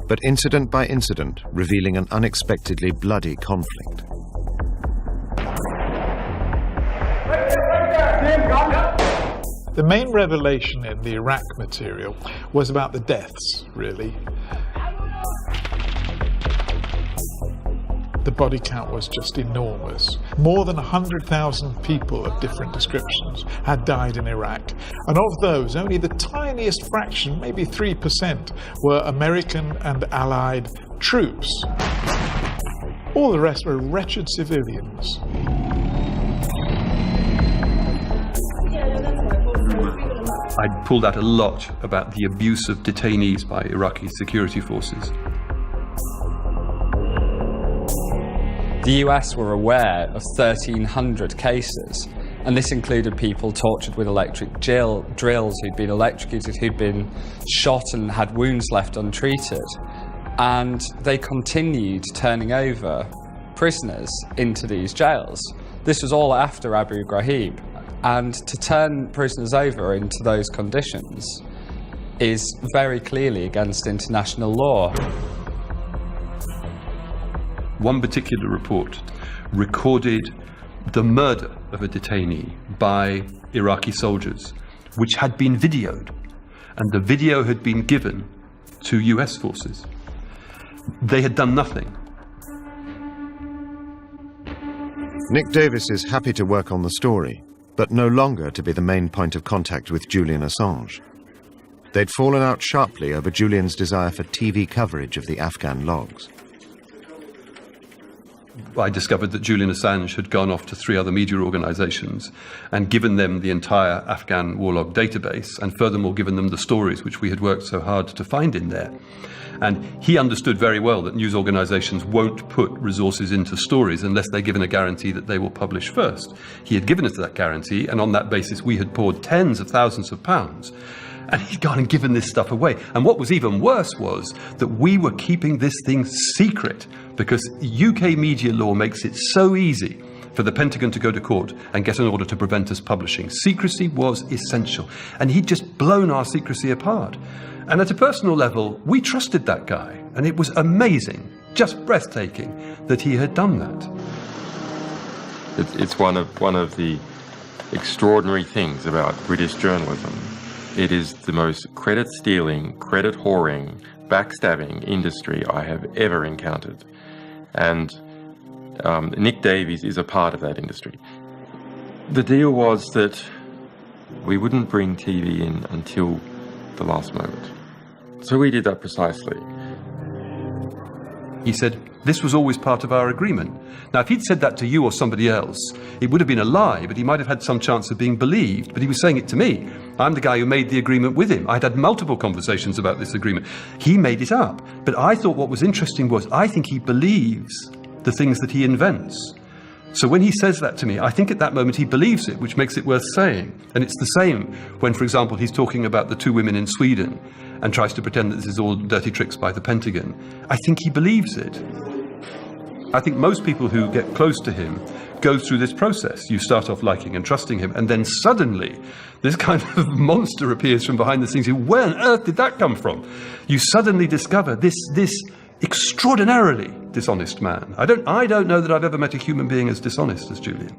but incident by incident, revealing an unexpectedly bloody conflict. The main revelation in the Iraq material was about the deaths, really. The body count was just enormous. More than 100,000 people of different descriptions had died in Iraq. And of those, only the tiniest fraction, maybe 3%, were American and Allied troops. All the rest were wretched civilians. I pulled out a lot about the abuse of detainees by Iraqi security forces. The US were aware of 1,300 cases, and this included people tortured with electric drills, who'd been electrocuted, who'd been shot and had wounds left untreated. And they continued turning over prisoners into these jails. This was all after Abu Ghraib. And to turn prisoners over into those conditions is very clearly against international law. One particular report recorded the murder of a detainee by Iraqi soldiers, which had been videoed, and the video had been given to US forces. They had done nothing. Nick Davis is happy to work on the story, but no longer to be the main point of contact with Julian Assange. They'd fallen out sharply over Julian's desire for TV coverage of the Afghan logs. I discovered that Julian Assange had gone off to 3 other media organizations and given them the entire Afghan war log database, and furthermore given them the stories which we had worked so hard to find in there. And he understood very well that news organizations won't put resources into stories unless they're given a guarantee that they will publish first. He had given us that guarantee, and on that basis we had poured tens of thousands of pounds. And he'd gone and given this stuff away. And what was even worse was that we were keeping this thing secret, because UK media law makes it so easy for the Pentagon to go to court and get an order to prevent us publishing. Secrecy was essential. And he'd just blown our secrecy apart. And at a personal level, we trusted that guy. And it was amazing, just breathtaking, that he had done that. It's one of the extraordinary things about British journalism. It is the most credit-stealing, credit-whoring, backstabbing industry I have ever encountered. And Nick Davies is a part of that industry. The deal was that we wouldn't bring TV in until the last moment. So we did that precisely. He said, this was always part of our agreement. Now, if he'd said that to you or somebody else, it would have been a lie, but he might have had some chance of being believed. But he was saying it to me. I'm the guy who made the agreement with him. I'd had multiple conversations about this agreement. He made it up. But I thought what was interesting was, I think he believes the things that he invents. So when he says that to me, I think at that moment he believes it, which makes it worth saying. And it's the same when, for example, he's talking about the 2 women in Sweden and tries to pretend that this is all dirty tricks by the Pentagon. I think he believes it. I think most people who get close to him go through this process. You start off liking and trusting him, and then suddenly this kind of monster appears from behind the scenes. Where on earth did that come from? You suddenly discover this extraordinarily dishonest man. I don't know that I've ever met a human being as dishonest as Julian.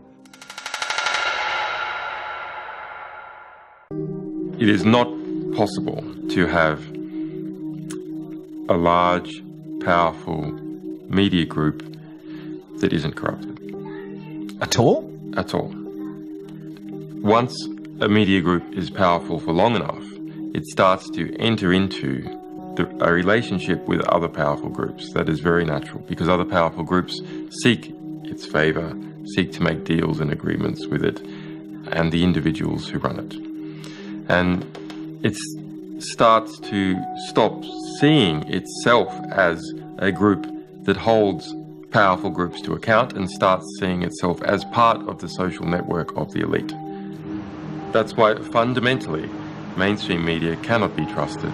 It is not possible to have a large, powerful media group that isn't corrupted. At all? At all. Once a media group is powerful for long enough, it starts to enter into a relationship with other powerful groups. That is very natural, because other powerful groups seek its favor, seek to make deals and agreements with it and the individuals who run it. And it starts to stop seeing itself as a group that holds powerful groups to account and starts seeing itself as part of the social network of the elite. That's why fundamentally mainstream media cannot be trusted.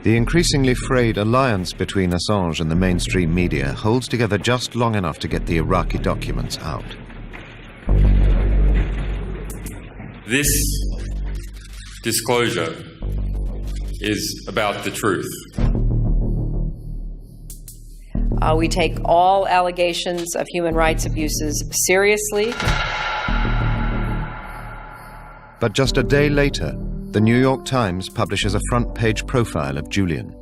The increasingly frayed alliance between Assange and the mainstream media holds together just long enough to get the Iraqi documents out. This disclosure is about the truth. We take all allegations of human rights abuses seriously. But just a day later, the New York Times publishes a front-page profile of Julian.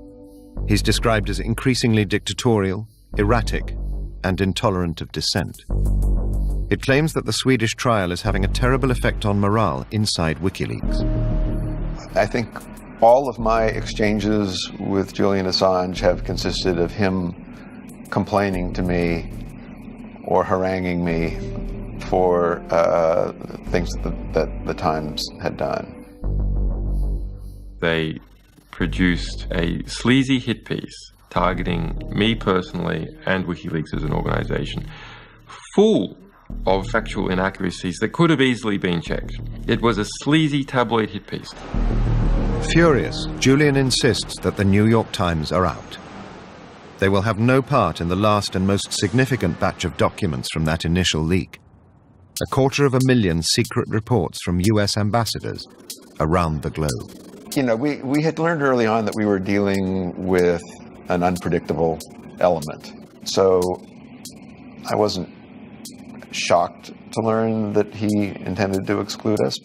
He's described as increasingly dictatorial, erratic, and intolerant of dissent. It claims that the Swedish trial is having a terrible effect on morale inside Wikileaks. I think all of my exchanges with Julian Assange have consisted of him complaining to me or haranguing me for things that the Times had done. They produced a sleazy hit piece targeting me personally and WikiLeaks as an organization, full of factual inaccuracies that could have easily been checked. It was a sleazy tabloid hit piece. Furious, Julian insists that the New York Times are out. They will have no part in the last and most significant batch of documents from that initial leak. 250,000 secret reports from US ambassadors around the globe. You know, we had learned early on that we were dealing with an unpredictable element. So I wasn't shocked to learn that he intended to exclude us.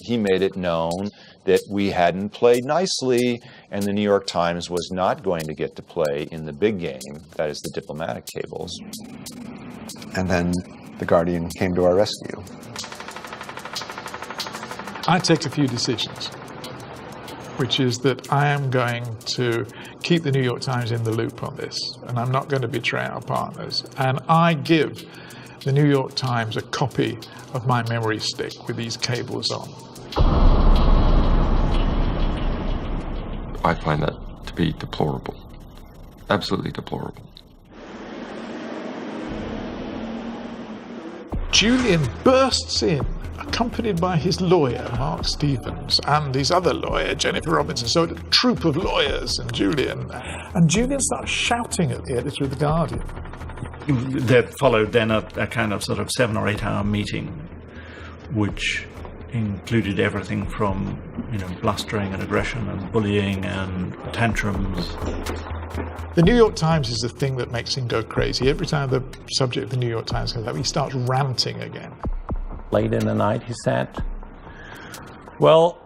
He made it known that we hadn't played nicely, and the New York Times was not going to get to play in the big game, that is the diplomatic tables. And then The Guardian came to our rescue. I take a few decisions, which is that I am going to keep the New York Times in the loop on this, and I'm not going to betray our partners. And I give the New York Times a copy of my memory stick with these cables on. I find that to be deplorable. Absolutely deplorable. Julian bursts in, accompanied by his lawyer, Mark Stevens, and his other lawyer, Jennifer Robinson. So a troop of lawyers and Julian. And Julian starts shouting at the editor of The Guardian. There followed then a kind of sort of 7 or 8 hour meeting, which included everything from, blustering and aggression and bullying and tantrums. The New York Times is the thing that makes him go crazy. Every time the subject of the New York Times comes up, he starts ranting again. Late in the night, he said, well,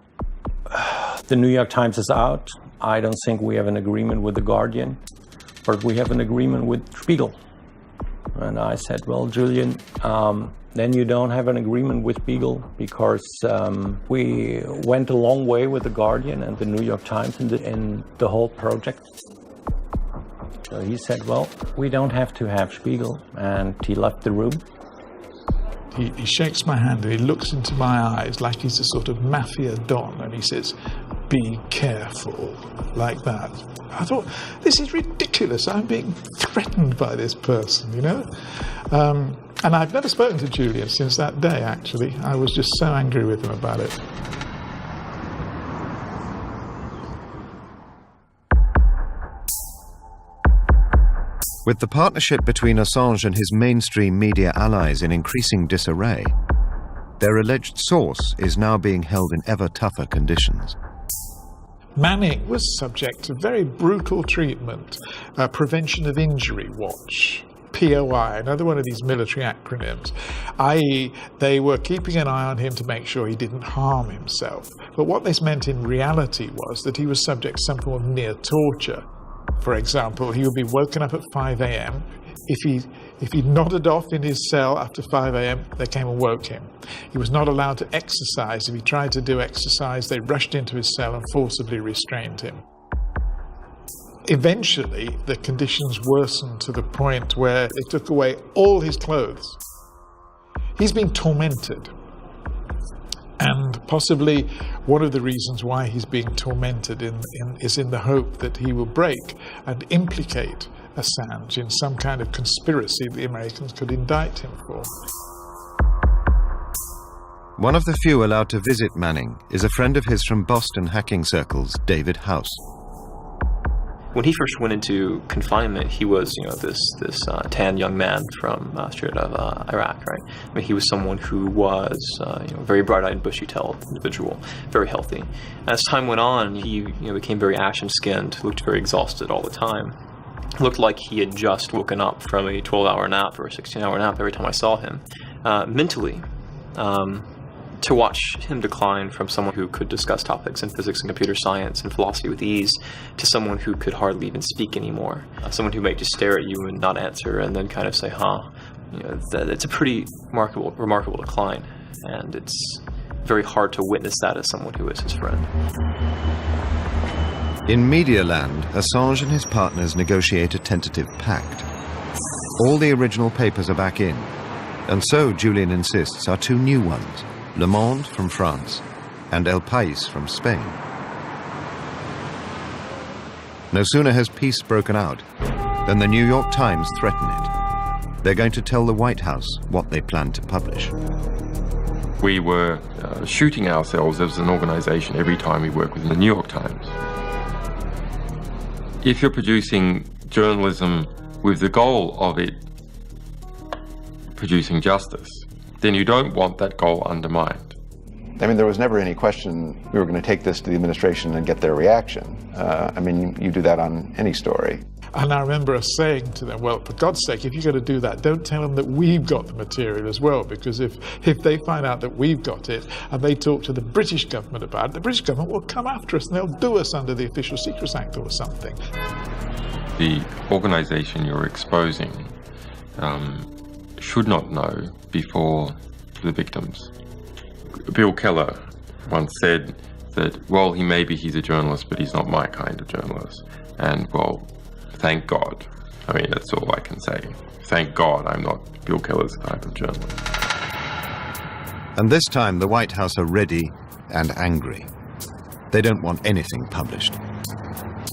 the New York Times is out. I don't think we have an agreement with The Guardian, but we have an agreement with Spiegel. And I said, well, Julian, then you don't have an agreement with Spiegel because we went a long way with The Guardian and the New York Times in the whole project. So he said, well, we don't have to have Spiegel, and he left the room. He shakes my hand and he looks into my eyes like he's a sort of mafia don, and he says, be careful, like that. I thought, this is ridiculous. I'm being threatened by this person, And I've never spoken to Julian since that day, actually. I was just so angry with him about it. With the partnership between Assange and his mainstream media allies in increasing disarray, their alleged source is now being held in ever tougher conditions. Manning was subject to very brutal treatment, Prevention of Injury Watch, POI, another one of these military acronyms, i.e. they were keeping an eye on him to make sure he didn't harm himself. But what this meant in reality was that he was subject to some form of near torture. For example, he would be woken up at 5 a.m. If he nodded off in his cell after 5 a.m., they came and woke him. He was not allowed to exercise. If he tried to do exercise, they rushed into his cell and forcibly restrained him. Eventually, the conditions worsened to the point where they took away all his clothes. He's been tormented. And possibly one of the reasons why he's being tormented is in the hope that he will break and implicate Assange in some kind of conspiracy the Americans could indict him for. One of the few allowed to visit Manning is a friend of his from Boston hacking circles, David House. When he first went into confinement, he was, this tan young man from straight out of Iraq, right? I mean, he was someone who was, very bright-eyed, bushy-tailed individual, very healthy. As time went on, he, became very ashen-skinned, looked very exhausted all the time. looked like he had just woken up from a 12-hour nap or a 16-hour nap every time I saw him. Mentally, to watch him decline from someone who could discuss topics in physics and computer science and philosophy with ease to someone who could hardly even speak anymore. Someone who might just stare at you and not answer and then kind of say, it's a pretty remarkable decline. And it's very hard to witness that as someone who is his friend. In Media Land, Assange and his partners negotiate a tentative pact. All the original papers are back in, and so, Julian insists, are two new ones, Le Monde from France and El País from Spain. No sooner has peace broken out than the New York Times threaten it. They're going to tell the White House what they plan to publish. We were shooting ourselves as an organization every time we work with the New York Times. If you're producing journalism with the goal of it producing justice, then you don't want that goal undermined. I mean, there was never any question we were going to take this to the administration and get their reaction. I mean, you do that on any story. And I remember us saying to them, well, for God's sake, if you're going to do that, don't tell them that we've got the material as well, because if they find out that we've got it and they talk to the British government about it, the British government will come after us and they'll do us under the Official Secrets Act or something. The organization you're exposing should not know before the victims. Bill Keller once said that, well, he's a journalist, but he's not my kind of journalist. And, well, thank God. I mean, that's all I can say. Thank God I'm not Bill Keller's type of journalist. And this time the White House are ready and angry. They don't want anything published.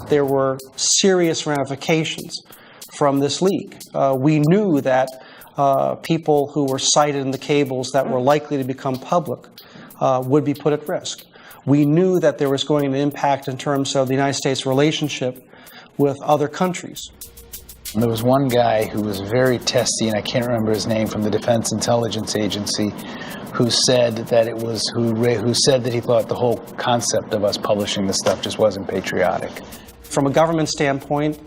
There were serious ramifications from this leak. We knew that people who were cited in the cables that were likely to become public would be put at risk. We knew that there was going to be an impact in terms of the United States' relationship with other countries. There was one guy who was very testy, and I can't remember his name, from the Defense Intelligence Agency, who said that who said that he thought the whole concept of us publishing this stuff just wasn't patriotic. From a government standpoint,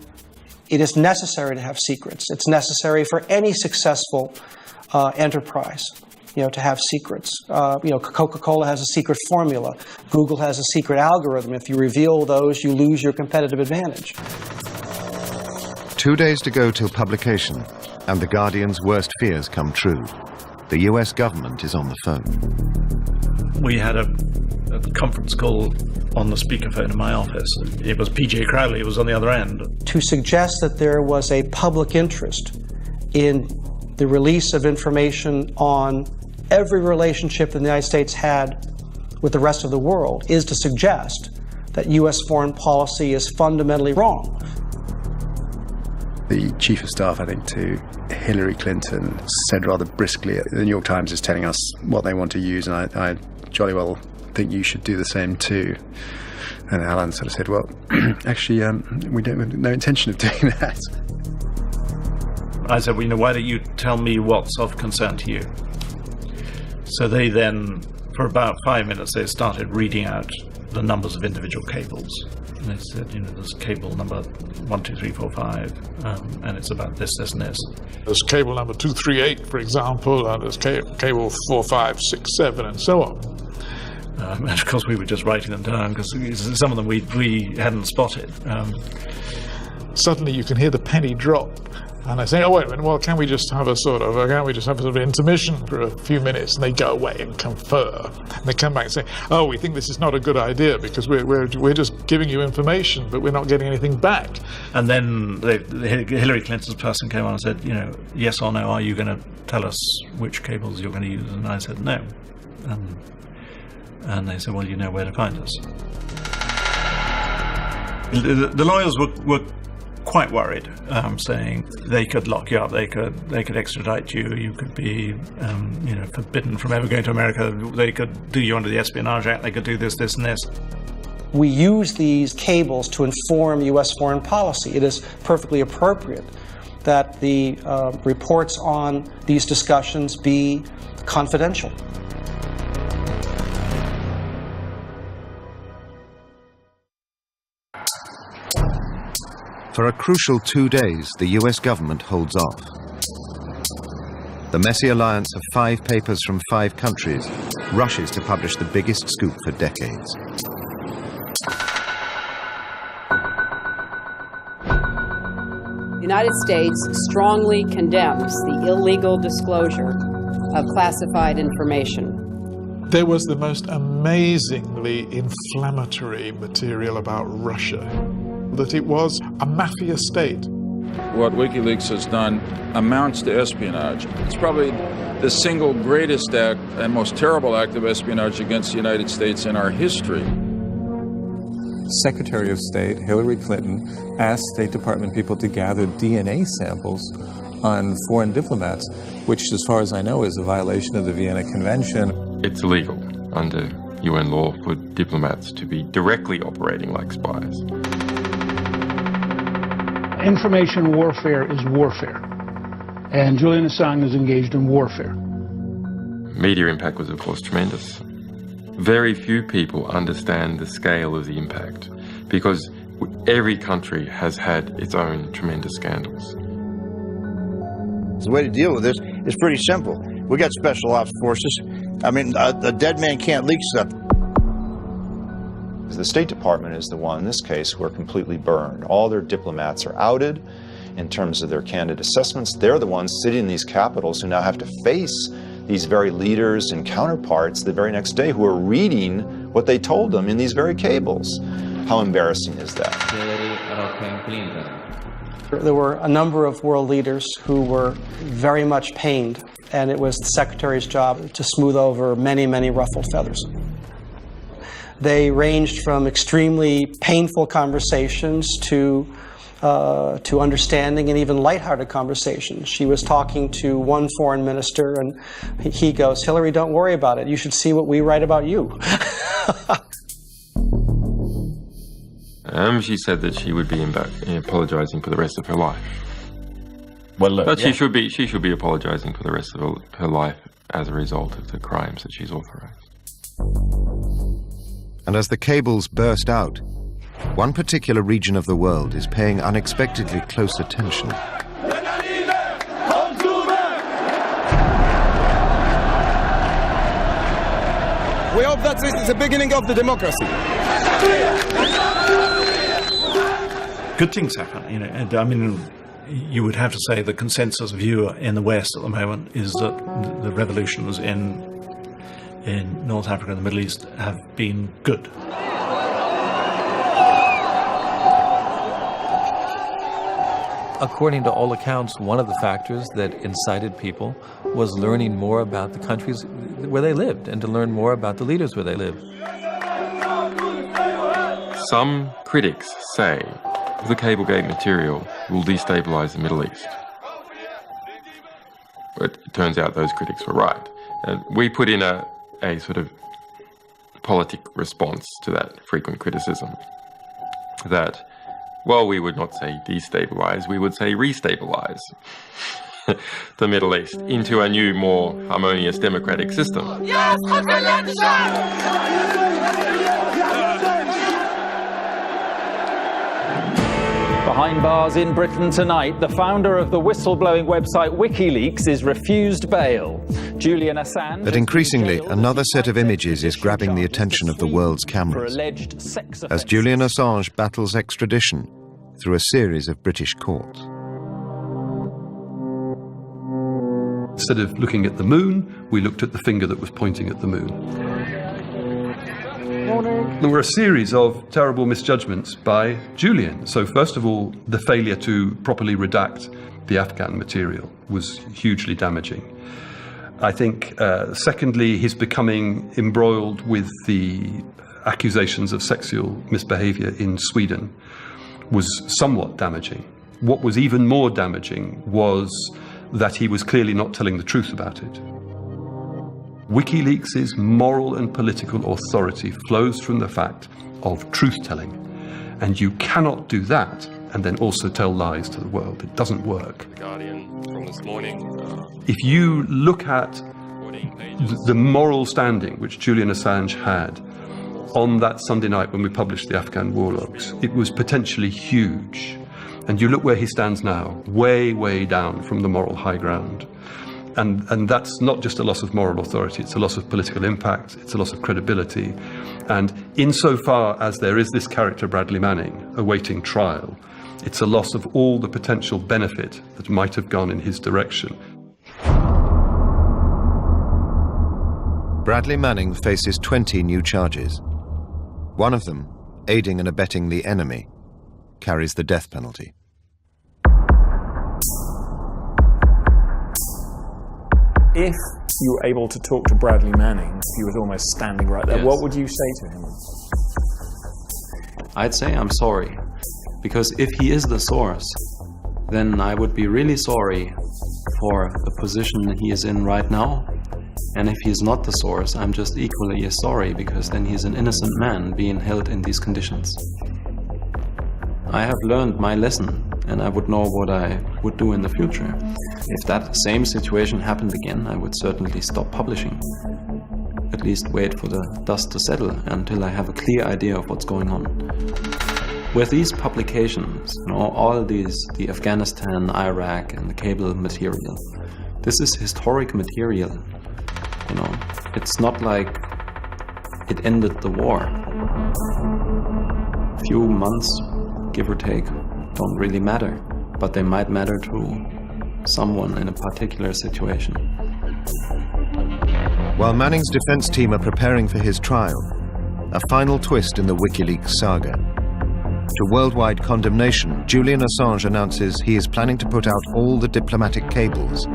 it is necessary to have secrets. It's necessary for any successful enterprise, to have secrets. Coca-Cola has a secret formula. Google has a secret algorithm. If you reveal those, you lose your competitive advantage. 2 days to go till publication, and the Guardian's worst fears come true. The US government is on the phone. We had a conference call on the speakerphone in my office. It was P.J. Crowley who was on the other end. To suggest that there was a public interest in the release of information on every relationship that the United States had with the rest of the world is to suggest that U.S. foreign policy is fundamentally wrong. The chief of staff, I think, to Hillary Clinton said rather briskly, the New York Times is telling us what they want to use, and I jolly well think you should do the same too. And Alan sort of said, well, actually, we don't have no intention of doing that. I said, well, why don't you tell me what's of concern to you? So they then, for about 5 minutes, they started reading out the numbers of individual cables. And they said, there's cable number 1, 2, 3, 4, 5, and it's about this, this, and this. There's cable number 238, for example, and there's cable 4, 5, 6, 7, and so on. And of course, we were just writing them down because some of them we hadn't spotted. Suddenly, you can hear the penny drop. And I say, oh, wait a minute, well, can't we just have a sort of intermission for a few minutes? And they go away and confer. And they come back and say, oh, we think this is not a good idea because we're just giving you information, but we're not getting anything back. And then Hillary Clinton's person came on and said, yes or no, are you going to tell us which cables you're going to use? And I said, no. And they said, well, you know where to find us. The lawyers were quite worried, saying they could lock you up, they could extradite you, you could be forbidden from ever going to America, they could do you under the Espionage Act, they could do this, this, and this. We use these cables to inform U.S. foreign policy. It is perfectly appropriate that the reports on these discussions be confidential. For a crucial 2 days, the US government holds off. The messy alliance of 5 papers from 5 countries rushes to publish the biggest scoop for decades. The United States strongly condemns the illegal disclosure of classified information. There was the most amazingly inflammatory material about Russia, that it was a mafia state. What Wikileaks has done amounts to espionage. It's probably the single greatest act and most terrible act of espionage against the United States in our history. Secretary of State Hillary Clinton asked State Department people to gather DNA samples on foreign diplomats, which, as far as I know, is a violation of the Vienna Convention. It's illegal under UN law for diplomats to be directly operating like spies. Information warfare is warfare, and Julian Assange is engaged in warfare. Media impact was, of course, tremendous. Very few people understand the scale of the impact because every country has had its own tremendous scandals. The way to deal with this is pretty simple. We got special ops forces. I mean, a dead man can't leak stuff. The State Department is the one, in this case, who are completely burned. All their diplomats are outed in terms of their candid assessments. They're the ones sitting in these capitals who now have to face these very leaders and counterparts the very next day who are reading what they told them in these very cables. How embarrassing is that? There were a number of world leaders who were very much pained, and it was the Secretary's job to smooth over many, many ruffled feathers. They ranged from extremely painful conversations to understanding and even lighthearted conversations. She was talking to one foreign minister, and he goes, "Hillary, don't worry about it. You should see what we write about you." She said that she would be apologizing for the rest of her life. Well, look, but she should be apologizing for the rest of her life as a result of the crimes that she's authorized. And as the cables burst out, one particular region of the world is paying unexpectedly close attention. We hope that this is the beginning of the democracy. Good things happen, you know, and I mean, you would have to say the consensus view in the West at the moment is that the revolutions in North Africa and the Middle East have been good. According to all accounts, one of the factors that incited people was learning more about the countries where they lived and to learn more about the leaders where they lived. Some critics say the Cablegate material will destabilize the Middle East. But it turns out those critics were right. We put in a sort of politic response to that frequent criticism that, well, we would not say destabilize, we would say restabilize the Middle East into a new, more harmonious democratic system. Yes, Behind bars in Britain tonight, the founder of the whistleblowing website Wikileaks is refused bail. Julian Assange. But increasingly, another set of images is grabbing the attention of the world's cameras as Julian Assange battles extradition through a series of British courts. Instead of looking at the moon, we looked at the finger that was pointing at the moon. There were a series of terrible misjudgments by Julian. So first of all, the failure to properly redact the Afghan material was hugely damaging. I think, secondly, his becoming embroiled with the accusations of sexual misbehavior in Sweden was somewhat damaging. What was even more damaging was that he was clearly not telling the truth about it. WikiLeaks' moral and political authority flows from the fact of truth-telling. And you cannot do that and then also tell lies to the world. It doesn't work. The Guardian from this morning. If you look at the moral standing which Julian Assange had on that Sunday night when we published the Afghan war logs, it was potentially huge. And you look where he stands now, way, way down from the moral high ground. And that's not just a loss of moral authority, it's a loss of political impact, it's a loss of credibility. And insofar as there is this character, Bradley Manning, awaiting trial, it's a loss of all the potential benefit that might have gone in his direction. Bradley Manning faces 20 new charges. One of them, aiding and abetting the enemy, carries the death penalty. If you were able to talk to Bradley Manning, he was almost standing right there, yes. What would you say to him? I'd say I'm sorry, because if he is the source, then I would be really sorry for the position he is in right now. And if he is not the source, I'm just equally as sorry, because then he's an innocent man being held in these conditions. I have learned my lesson, and I would know what I would do in the future. If that same situation happened again, I would certainly stop publishing. At least wait for the dust to settle until I have a clear idea of what's going on. With these publications, all these, the Afghanistan, Iraq, and the cable material, this is historic material. It's not like it ended the war. A few months, give or take, don't really matter, but they might matter to someone in a particular situation. While Manning's defense team are preparing for his trial, a final twist in the Wikileaks saga. To worldwide condemnation, Julian Assange announces he is planning to put out all the diplomatic cables,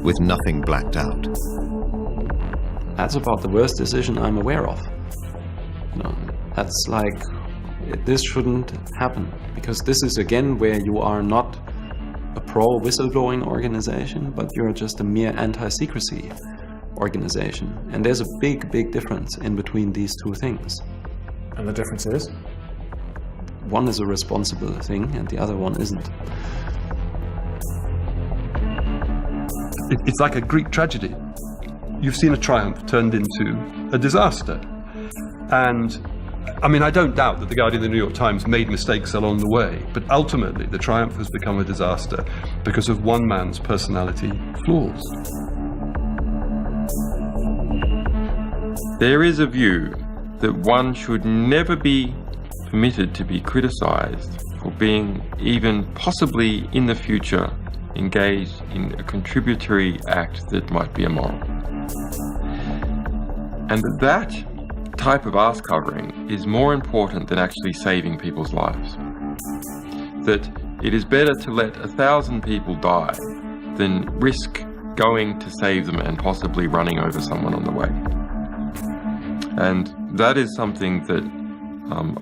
with nothing blacked out. That's about the worst decision I'm aware of. That's like, this shouldn't happen, because this is again where you are not a pro-whistleblowing organization, but you're just a mere anti-secrecy organization. And there's a big, big difference in between these two things. And the difference is? One is a responsible thing and the other one isn't. It's like a Greek tragedy. You've seen a triumph turned into a disaster. And I mean, I don't doubt that The Guardian and the New York Times made mistakes along the way, but ultimately the triumph has become a disaster because of one man's personality flaws. There is a view that one should never be permitted to be criticized for being even possibly in the future engaged in a contributory act that might be immoral. And that type of arse covering is more important than actually saving people's lives. That it is better to let 1,000 people die than risk going to save them and possibly running over someone on the way. And that is something that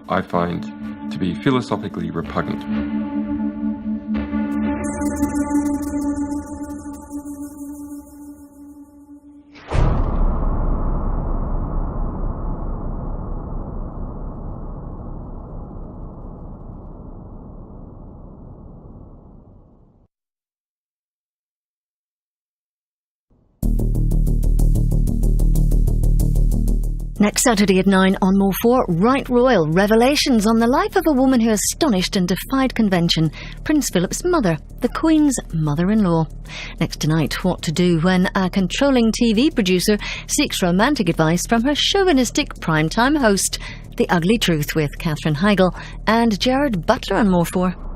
I find to be philosophically repugnant. Next Saturday at 9 on More 4, Right Royal, revelations on the life of a woman who astonished and defied convention, Prince Philip's mother, the Queen's mother-in-law. Next tonight, what to do when a controlling TV producer seeks romantic advice from her chauvinistic primetime host. The Ugly Truth with Catherine Heigl and Gerard Butler on More 4.